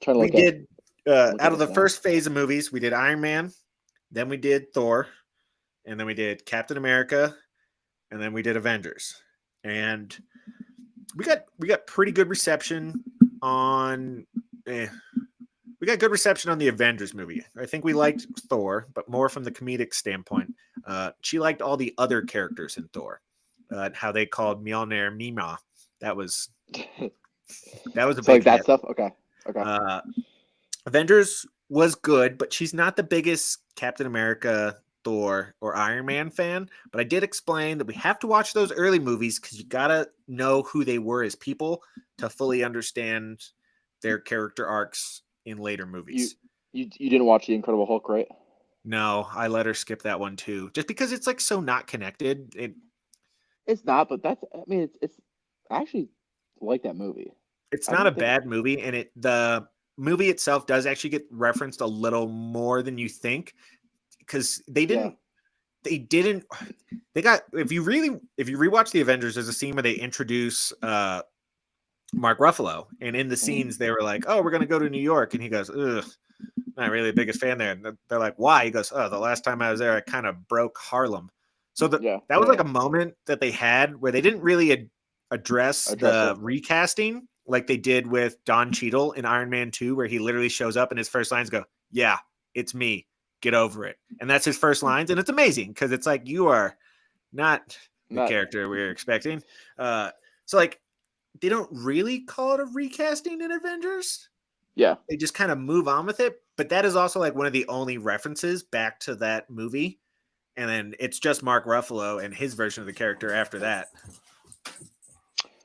we did, out of the first phase of movies, we did Iron Man, then we did Thor, and then we did Captain America, and then we did Avengers. And we got pretty good reception on. We got good reception on the Avengers movie. I think we liked Thor, but more from the comedic standpoint. She liked all the other characters in Thor, how they called Mjolnir Mima. That was a So big like that hit. stuff. Okay. Okay. Avengers was good, but she's not the biggest Captain America, Thor, or Iron Man fan. But I did explain that we have to watch those early movies because you gotta know who they were as people to fully understand their character arcs in later movies. You didn't watch the Incredible Hulk, right? No, I let her skip that one too, just because it's like so not connected. It's not, but that's. I mean, it's I actually like that movie. It's I not a didn't think. bad movie, and the movie itself does actually get referenced a little more than you think because they didn't. They got if you rewatch the Avengers, there's a scene where they introduce Mark Ruffalo, and in the scenes they were like, "Oh, we're gonna go to New York," and he goes, "Ugh, not really the biggest fan there." And they're like, "Why?" He goes, "Oh, the last time I was there, I kind of broke Harlem." So that was like a moment that they had where they didn't really address the recasting like they did with Don Cheadle in Iron Man 2, where he literally shows up and his first lines go, "Yeah, it's me. Get over it." And that's his first lines, and it's amazing because it's like you are not the character we were expecting. So like they don't really call it a recasting in Avengers. Yeah. They just kind of move on with it. But that is also like one of the only references back to that movie. And then it's just Mark Ruffalo and his version of the character after that.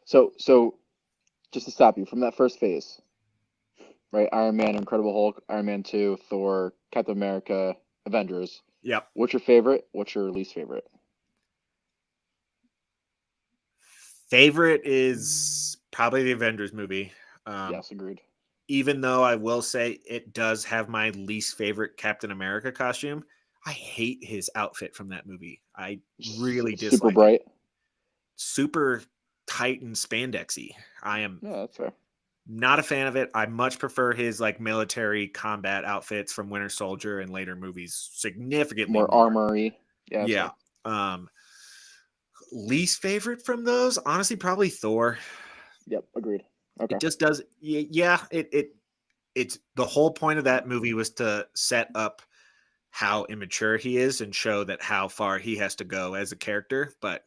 So just to stop you from that first phase, right? Iron Man, Incredible Hulk, Iron Man 2, Thor, Captain America, Avengers. Yep. What's your favorite? What's your least favorite? Favorite is probably the Avengers movie. Yes, agreed. Even though I will say it does have my least favorite Captain America costume. I hate his outfit from that movie. I really dislike super bright. it. Super tight and spandexy. I am that's fair. Not a fan of it. I much prefer his like military combat outfits from Winter Soldier and later movies significantly more armory. Yeah. Least favorite from those, honestly, probably Thor. Yep, agreed. Okay. It just does. Yeah, it's the whole point of that movie was to set up how immature he is and show that how far he has to go as a character, but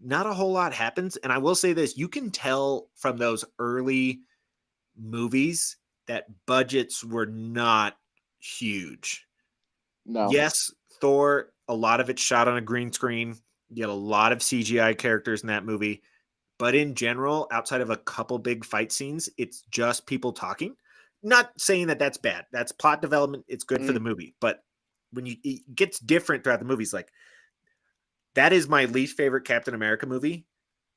not a whole lot happens. And I will say this, you can tell from those early movies that budgets were not huge. No. Yes, Thor, a lot of it's shot on a green screen. You get a lot of CGI characters in that movie. But in general, outside of a couple big fight scenes, it's just people talking. Not saying that that's bad. That's plot development. It's good for the movie. But when it gets different throughout the movies, like that is my least favorite Captain America movie.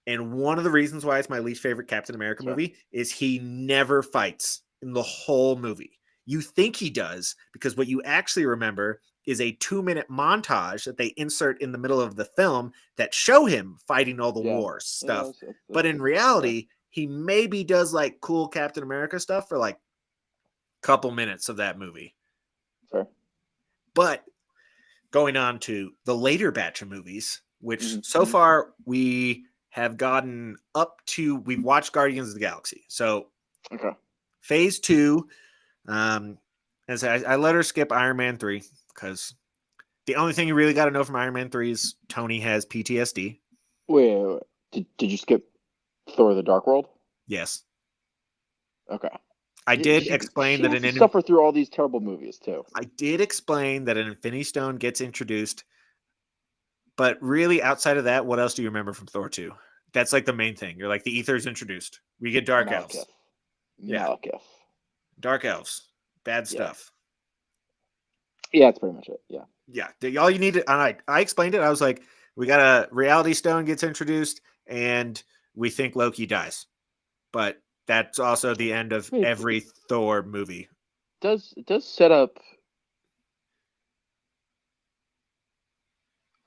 And one of the reasons why it's my least favorite Captain America movie is he never fights in the whole movie. You think he does because what you actually remember is a 2-minute montage that they insert in the middle of the film that show him fighting all the war stuff. But in reality, he maybe does like cool Captain America stuff for like a couple minutes of that movie. Fair. But going on to the later batch of movies, which so far we have gotten up to, we've watched Guardians of the Galaxy. So phase 2, as I let her skip Iron Man 3 because the only thing you really got to know from Iron Man 3 is Tony has PTSD. Wait. Did you skip Thor: The Dark World? Yes. Okay. I did explain that an suffer through all these terrible movies too. I did explain that an Infinity Stone gets introduced, but really outside of that, what else do you remember from Thor 2? That's like the main thing. You're like the ether's introduced. We get dark elves. Malekith. Dark elves. Bad stuff. Yeah, that's pretty much it. Yeah. Yeah. All you need to, I explained it. I was like, we got a reality stone gets introduced and we think Loki dies. But that's also the end of every Thor movie. It does set up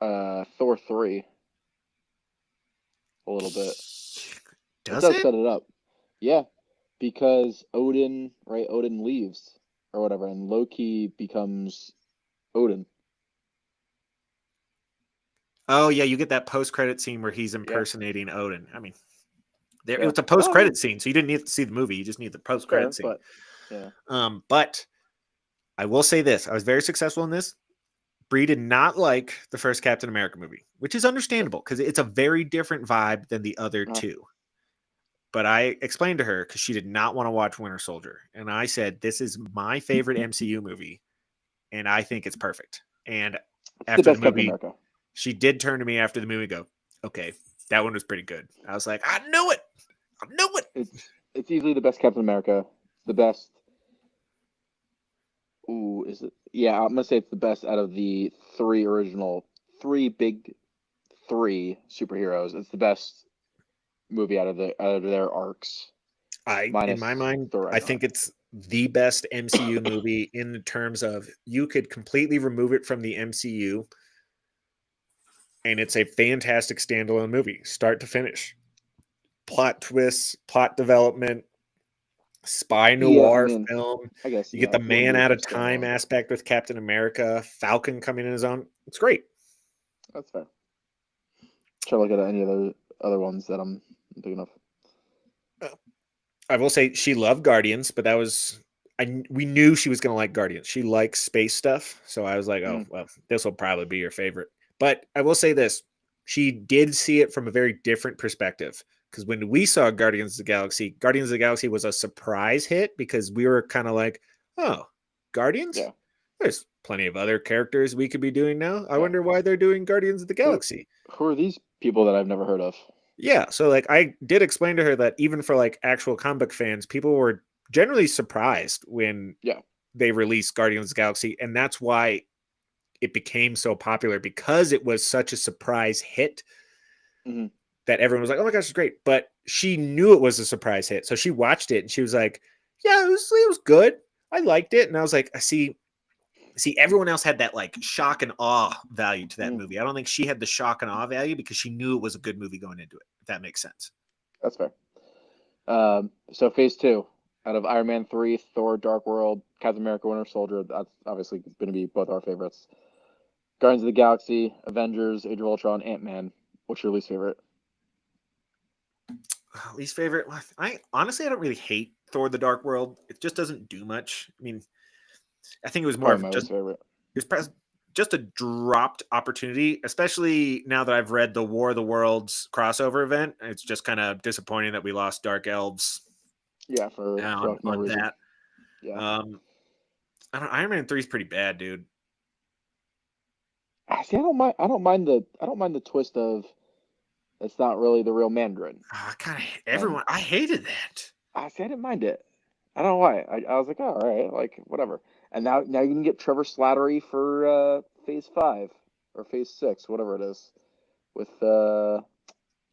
Thor 3 a little bit. Does it? Set it up. Yeah. Because Odin leaves or whatever, and Loki becomes Odin. Oh yeah, you get that post-credit scene where he's impersonating Odin. I mean, There, Yeah. it's a post credit scene, so you didn't need to see the movie. You just need the post Fair, credit scene. but yeah. But I will say this: I was very successful in this. Brie did not like the first Captain America movie, which is understandable because it's a very different vibe than the other two. But I explained to her because she did not want to watch Winter Soldier. And I said, this is my favorite MCU movie, and I think it's perfect. And It's after the the best Captain movie, America. she did turn to me after the movie and go, okay, that one was pretty good. I was like, I knew it. I knew it. It's easily the best Captain America. The best. Ooh, is it? Yeah, I'm gonna say it's the best out of the three big three superheroes. It's the best movie out of their arcs. In my mind, Thor I think Ragnarok. it's the best MCU movie in terms of you could completely remove it from the MCU, and it's a fantastic standalone movie, start to finish. Plot twists, plot development, spy Yeah, I noir mean, film. I guess You get yeah. the If you want to man use it out for of time standalone, aspect with Captain America, Falcon coming in his own. It's great. that's fair. Try to look at any other ones that I'm thinking of. I will say she loved Guardians, but that was we knew she was going to like Guardians. She likes space stuff, so I was like, oh well, this will probably be your favorite. But I will say this: she did see it from a very different perspective. Because when we saw Guardians of the Galaxy was a surprise hit because we were kind of like, oh, Guardians? Yeah. There's plenty of other characters we could be doing now. I Yeah. wonder why they're doing Guardians of the Galaxy. Who are these people that I've never heard of? Yeah, so like I did explain to her that even for like actual comic book fans, people were generally surprised when they released Guardians of the Galaxy, and that's why it became so popular because it was such a surprise hit that everyone was like, "Oh my gosh, it's great!" But she knew it was a surprise hit, so she watched it and she was like, "Yeah, it was good. I liked it." And I was like, "I see." Everyone else had that like shock and awe value to that movie. I don't think she had the shock and awe value because she knew it was a good movie going into it. If that makes sense. That's fair. So phase 2, out of Iron Man 3, Thor: Dark World, Captain America: Winter Soldier. That's obviously going to be both our favorites. Guardians of the Galaxy, Avengers, Age of Ultron, Ant-Man. What's your least favorite? Least favorite? I honestly I don't really hate Thor: The Dark World. It just doesn't do much. I mean, I think it was more Probably my of least favorite. It was just a dropped opportunity, especially now that I've read the War of the Worlds crossover event. It's just kind of disappointing that we lost Dark Elves. Yeah, for on no reason. that. Yeah. Iron Man 3 is pretty bad, dude. See, I don't mind the twist of it's not really the real Mandarin. I hated that. I didn't mind it. I don't know why. I was like, oh, all right, like whatever. And now you can get Trevor Slattery for phase 5 or phase 6, whatever it is, with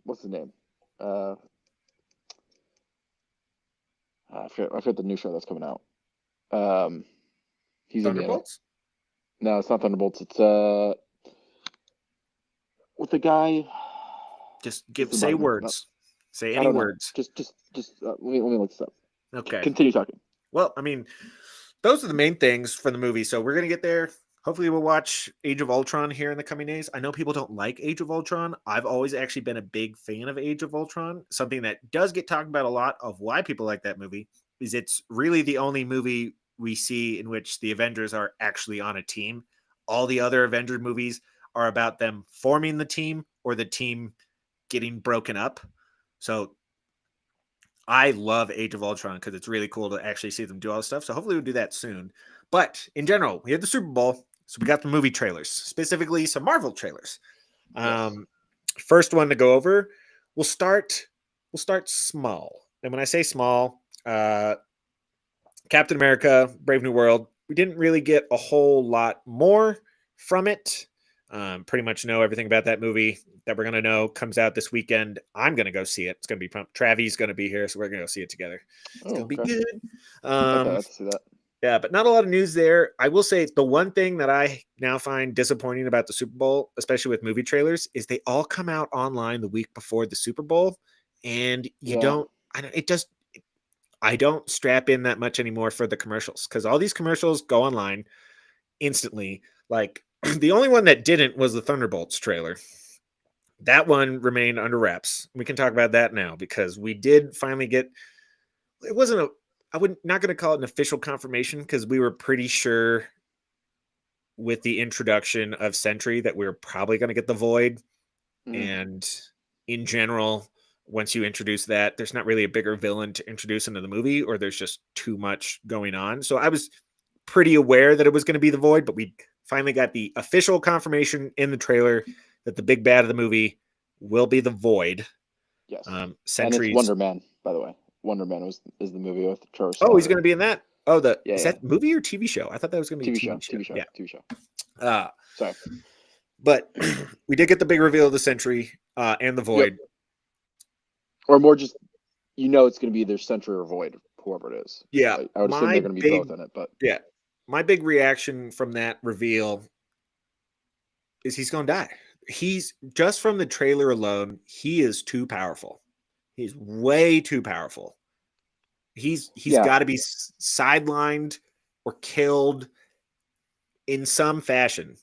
what's his name? I forget the new show that's coming out. He's Thunderbolts? Indiana. No, it's not Thunderbolts. It's with the guy. Just say words. Say any words. Just let me look this up. Okay. Continue talking. Well, I mean, those are the main things for the movie. So we're gonna get there. Hopefully, we'll watch Age of Ultron here in the coming days. I know people don't like Age of Ultron. I've always actually been a big fan of Age of Ultron. Something that does get talked about a lot of why people like that movie is it's really the only movie we see in which the Avengers are actually on a team. All the other Avenger movies are about them forming the team or the team getting broken up. So I love Age of Ultron because it's really cool to actually see them do all this stuff. So hopefully we'll do that soon. But in general, we had the Super Bowl. So we got the movie trailers, specifically some Marvel trailers. Yes. First one to go over, we'll start small. And when I say small, Captain America, Brave New World, we didn't really get a whole lot more from it. Pretty much know everything about that movie that we're going to know comes out this weekend. I'm going to go see it. It's going to be pumped. Travi's going to be here, so we're going to go see it together. It's going to be good. Okay, let's see that. Yeah, but not a lot of news there. I will say the one thing that I now find disappointing about the Super Bowl, especially with movie trailers, is they all come out online the week before the Super Bowl, and I don't strap in that much anymore for the commercials because all these commercials go online instantly. Like the only one that didn't was the Thunderbolts trailer. that one remained under wraps. We can talk about that now because we did finally get. It wasn't a. I would not going to call it an official confirmation because we were pretty sure with the introduction of Sentry that we were probably going to get the Void, and in general, once you introduce that, there's not really a bigger villain to introduce into the movie, or there's just too much going on. So I was pretty aware that it was going to be the Void, but we finally got the official confirmation in the trailer that the big bad of the movie will be the Void. Yes. Sentry's... And it's Wonder Man, by the way. Wonder Man is the movie with Trevor. Oh, he's going to be in that? Oh, is yeah. that movie or TV show? I thought that was going to be TV a TV show. Yeah. TV show. Sorry. But we did get the big reveal of the Sentry and the Void. Yep. Or more just, it's going to be either Sentry or Void, whoever it is. Yeah. I would assume they're going to be both in it. But yeah. My big reaction from that reveal is he's going to die. He's just from the trailer alone, he is too powerful. He's way too powerful. He's got to be sidelined or killed in some fashion.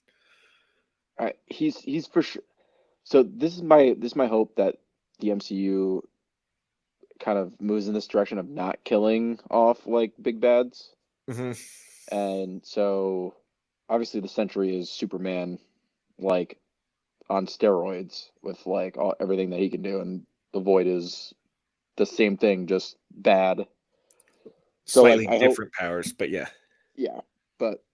All right, he's for sure. So this is my hope that the MCU kind of moves in this direction of not killing off like big bads. Mm-hmm. And so obviously the Sentry is Superman, like on steroids with like everything that he can do, and the Void is the same thing, just bad. Slightly different powers, but yeah. Yeah, but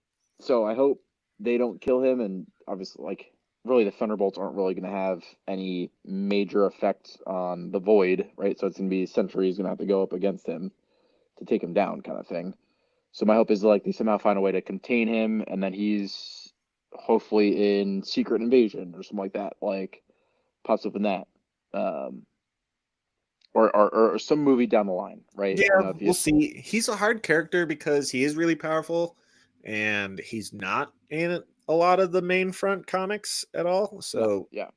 so I hope they don't kill him, and obviously, like, really the Thunderbolts aren't really going to have any major effect on the Void, right? So it's going to be Sentry's going to have to go up against him to take him down, kind of thing. So my hope is like they somehow find a way to contain him, and then he's hopefully in Secret Invasion or something like that, like pops up in that. Or some movie down the line, right? Yeah, we'll see. He's a hard character because he is really powerful, and he's not in a lot of the main front comics at all. So yeah.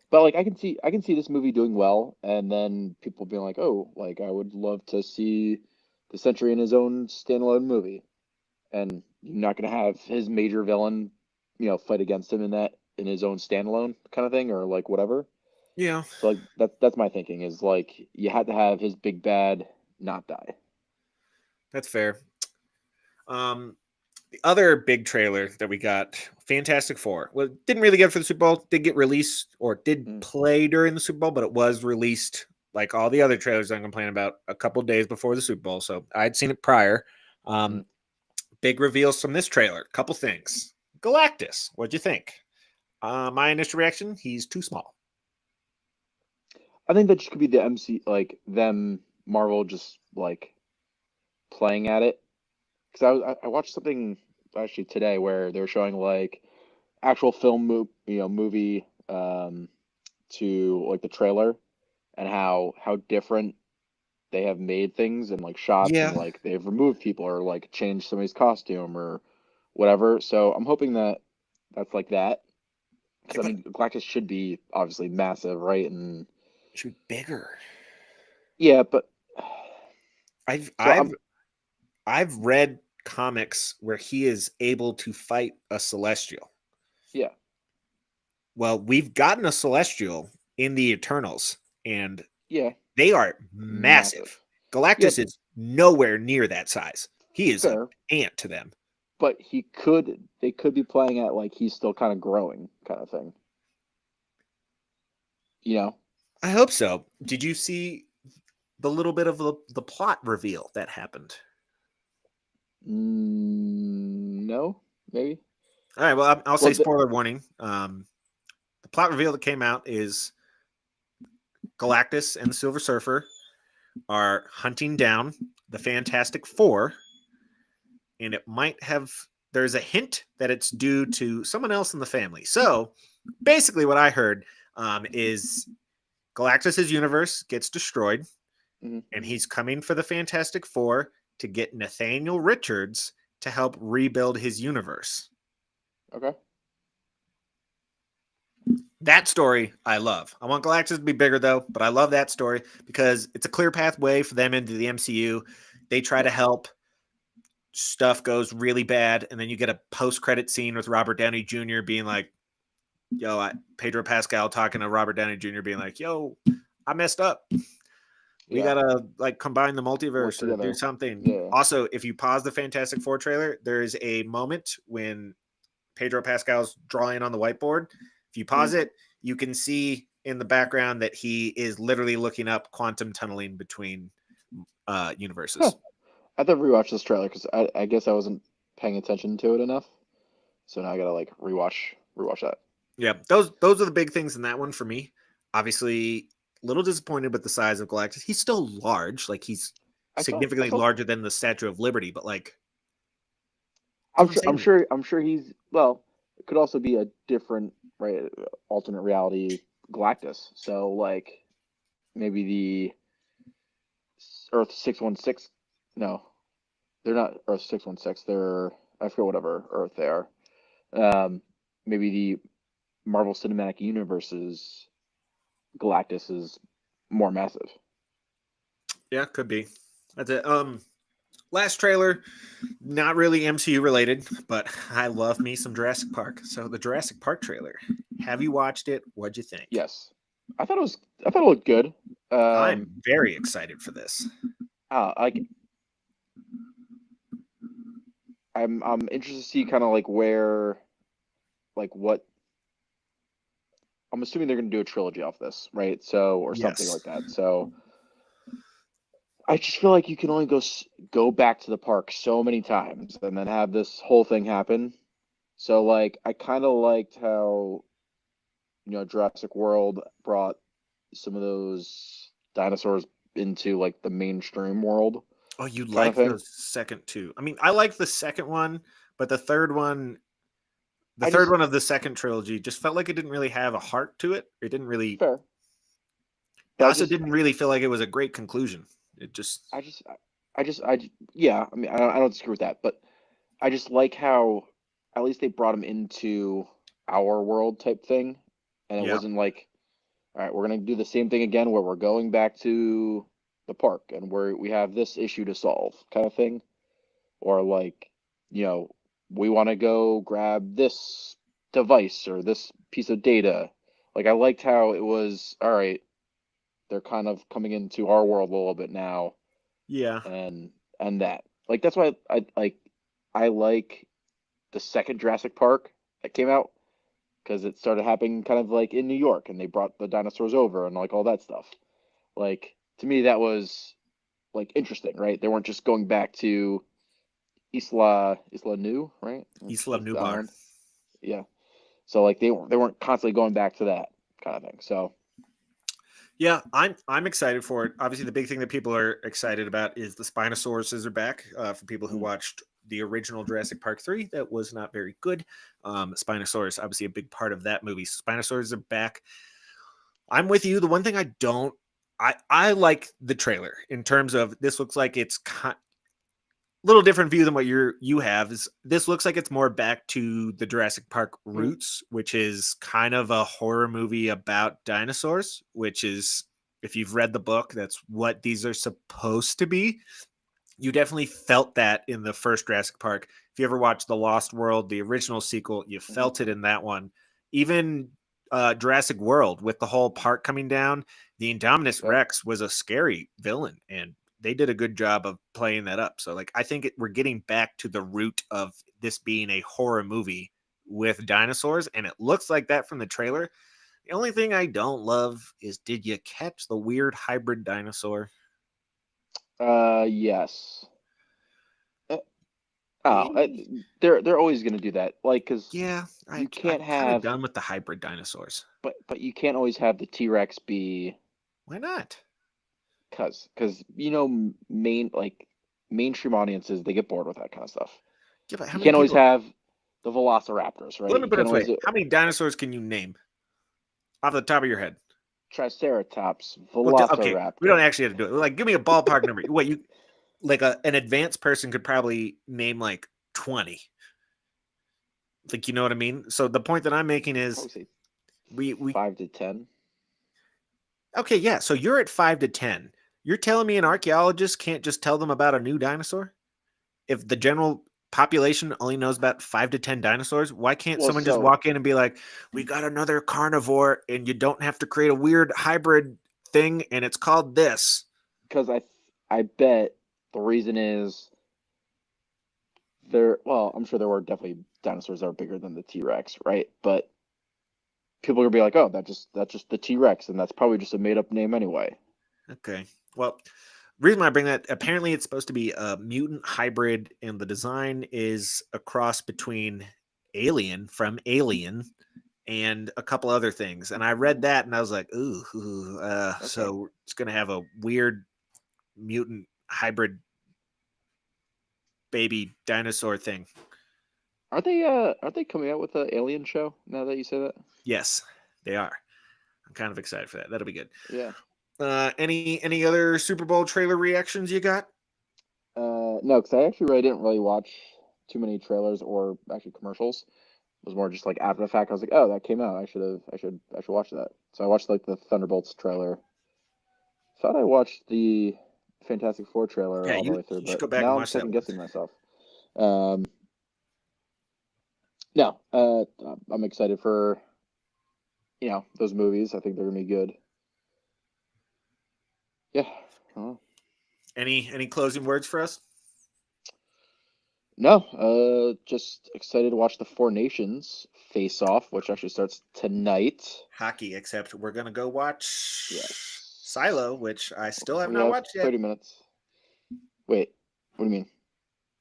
But like I can see this movie doing well, and then people being like, "Oh, like I would love to see the Sentry in his own standalone movie," and you're not going to have his major villain, fight against him in his own standalone kind of thing, or like whatever. Yeah. So like that's my thinking is like you had to have his big bad not die. That's fair. The other big trailer that we got, Fantastic Four. Well, didn't really get for the Super Bowl. Did get released or did play during the Super Bowl, but it was released like all the other trailers I'm complaining about a couple of days before the Super Bowl. So I'd seen it prior. Big reveals from this trailer. Couple things. Galactus. What'd you think? My initial reaction, he's too small. I think that just could be the MC, like them Marvel just like playing at it. Because I watched something actually today where they were showing like actual film movie to like the trailer and how different they have made things and like shots and like they've removed people or like changed somebody's costume or whatever. So I'm hoping that that's like that. Because I mean, Galactus should be obviously massive, right? And should be bigger. Yeah, but I've read comics where he is able to fight a Celestial. Yeah. Well, we've gotten a Celestial in the Eternals, and they are massive. Galactus is nowhere near that size. He is an ant to them. But they could be playing at like he's still kind of growing kind of thing. I hope so. Did you see the little bit of the plot reveal that happened? No, maybe. All right. Well, I'll say spoiler warning. The plot reveal that came out is Galactus and the Silver Surfer are hunting down the Fantastic Four, and there's a hint that it's due to someone else in the family. So basically what I heard is Galactus's universe gets destroyed, and he's coming for the Fantastic Four to get Nathaniel Richards to help rebuild his universe. Okay. That story I love. I want Galactus to be bigger though, but I love that story because it's a clear pathway for them into the MCU. They try to help. Stuff goes really bad, and then you get a post-credit scene with Robert Downey Jr. being like, Pedro Pascal talking to Robert Downey Jr. being like, "Yo, I messed up. We Yeah, gotta like combine the work multiverse or do together. something." Yeah. Also, if you pause the Fantastic Four trailer, there is a moment when Pedro Pascal's drawing on the whiteboard. If you pause it, you can see in the background that he is literally looking up quantum tunneling between universes. Huh. I have to rewatch this trailer because I guess I wasn't paying attention to it enough. So now I gotta like rewatch that. Yeah, those are the big things in that one for me. Obviously, a little disappointed with the size of Galactus. He's still large, like he's I significantly saw. larger than the Statue of Liberty, but like, I'm that's what sure. I'm saying. I'm sure he's well. It could also be a different, right, alternate reality Galactus. So like maybe the Earth 616. No, they're not Earth 616. They're I forget whatever Earth they are. Um, maybe the Marvel Cinematic Universe's Galactus is more massive. Yeah, could be. That's it. Last trailer, not really MCU related, but I love me some Jurassic Park. So the Jurassic Park trailer. Have you watched it? What'd you think? Yes, I thought it looked good. I'm very excited for this. Like I'm interested to see kind of like where, like what I'm assuming they're going to do a trilogy off this, right? So or something Yes. like that. So I just feel like you can only go back to the park so many times and then have this whole thing happen. So like I kind of liked how Jurassic World brought some of those dinosaurs into like the mainstream world Oh, you kind of like thing. the second two? I mean, I like the second one, but the I third just one of the second trilogy just felt like it didn't really have a heart to it. It didn't really. fair, It but also didn't really feel like it was a great conclusion. It just. I just yeah. I mean, I don't disagree with that, but I just like how at least they brought him into our world type thing, and it Yeah. wasn't like, all right, we're gonna do the same thing again where we're going back to the park and we have this issue to solve kind of thing, or like, you know, we want to go grab this device or this piece of data. Like I liked how it was, all right, they're kind of coming into our world a little bit now Yeah. and that. Like that's why I like the second Jurassic Park that came out because it started happening kind of like in New York and they brought the dinosaurs over and like all that stuff. Like to me that was like interesting, right? They weren't just going back to Isla New, right? Which Isla is the Nublar. island. Yeah. So like they weren't constantly going back to that kind of thing. So Yeah, I'm excited for it. Obviously, the big thing that people are excited about is the Spinosauruses are back. For people who mm, watched the original Jurassic Park 3, that was not very good. Spinosaurus, obviously, a big part of that movie. Spinosaurus are back. I'm with you. The one thing I don't, I like the trailer in terms of this looks like it's little different view than what you have. Is this looks like it's more back to the Jurassic Park mm, roots, which is kind of a horror movie about dinosaurs, which is if you've read the book, that's what these are supposed to be. You definitely felt that in the first Jurassic Park. If you ever watched The Lost World, the original sequel, you mm, felt it in that one. Even Jurassic World with the whole park coming down, the Indominus yep. Rex was a scary villain, and they did a good job of playing that up. So, like, I think we're getting back to the root of this being a horror movie with dinosaurs, and it looks like that from the trailer. The only thing I don't love is, did you catch the weird hybrid dinosaur? Yes. Uh, Eh, Oh, they're always gonna do that. Like, cause yeah, you I'm can't kind of have, done with the hybrid dinosaurs. but you can't always have the T Rex be Why not? cause main like mainstream audiences they get bored with that kind of stuff. Yeah, but how You many can't always people? have the Velociraptors, Let right? me You put it can't this way: always how many dinosaurs can you name off the top of your head? Triceratops, Well, okay, we don't Velociraptor. actually have to do it. Like, give me a ballpark number. What you like? An advanced person could probably name like 20. Like, you know what I mean? So the point that I'm making is Probably say we 5 to 10. okay, yeah. So you're at 5 to 10. You're telling me an archaeologist can't just tell them about a new dinosaur? If the general population only knows about 5 to 10 dinosaurs. Why can't Well, someone just so- walk in and be like, we got another carnivore and you don't have to create a weird hybrid thing and it's called this? Because I bet the reason is I'm sure there were definitely dinosaurs that are bigger than the T-Rex, right? But people are gonna be like, oh, that's just the T-Rex, and that's probably just a made up name anyway. Okay. Well, reason why I bring that, apparently it's supposed to be a mutant hybrid, and the design is a cross between Alien from Alien and a couple other things. And I read that and I was like, Okay. so it's gonna have a weird mutant hybrid baby dinosaur thing. Aren't they coming out with an Alien show now that you say that? Yes, they are. I'm kind of excited for that. That'll be good. Yeah. Any other Super Bowl trailer reactions you got? No, because I actually really didn't really watch too many trailers or actually commercials. It was more just like after the fact. I was like, oh, that came out. I should watch that. So I watched like the Thunderbolts trailer. Thought I watched the Fantastic Four trailer Yeah, all the you way through, should but go back and now I'm watch that second one. guessing myself. No, I'm excited for those movies. I think they're gonna be good. Yeah. Any closing words for us? No, just excited to watch the Four Nations face off, which actually starts tonight. Hockey, except we're gonna go watch Yes. Silo, which I still have We not have watched yet. 30 minutes. Wait, what do you mean?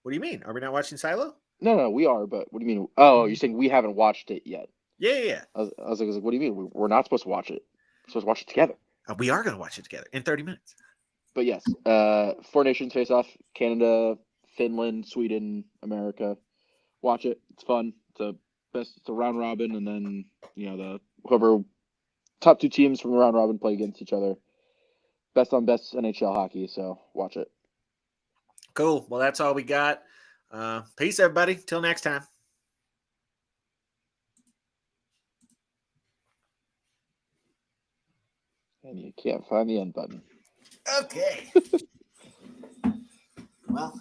What do you mean? Are we not watching Silo? No, we are, but what do you mean? Oh, you're saying we haven't watched it yet? Yeah. I was like, what do you mean? We're not supposed to watch it. We're supposed to watch it together. We are gonna watch it together in 30 minutes. But yes, Four Nations face off: Canada, Finland, Sweden, America. Watch it; it's fun. It's a round robin, and then the whoever top two teams from the round robin play against each other. Best on best NHL hockey. So watch it. Cool. Well, that's all we got. Peace, everybody. Till next time. And you can't find the end button. Okay. Well.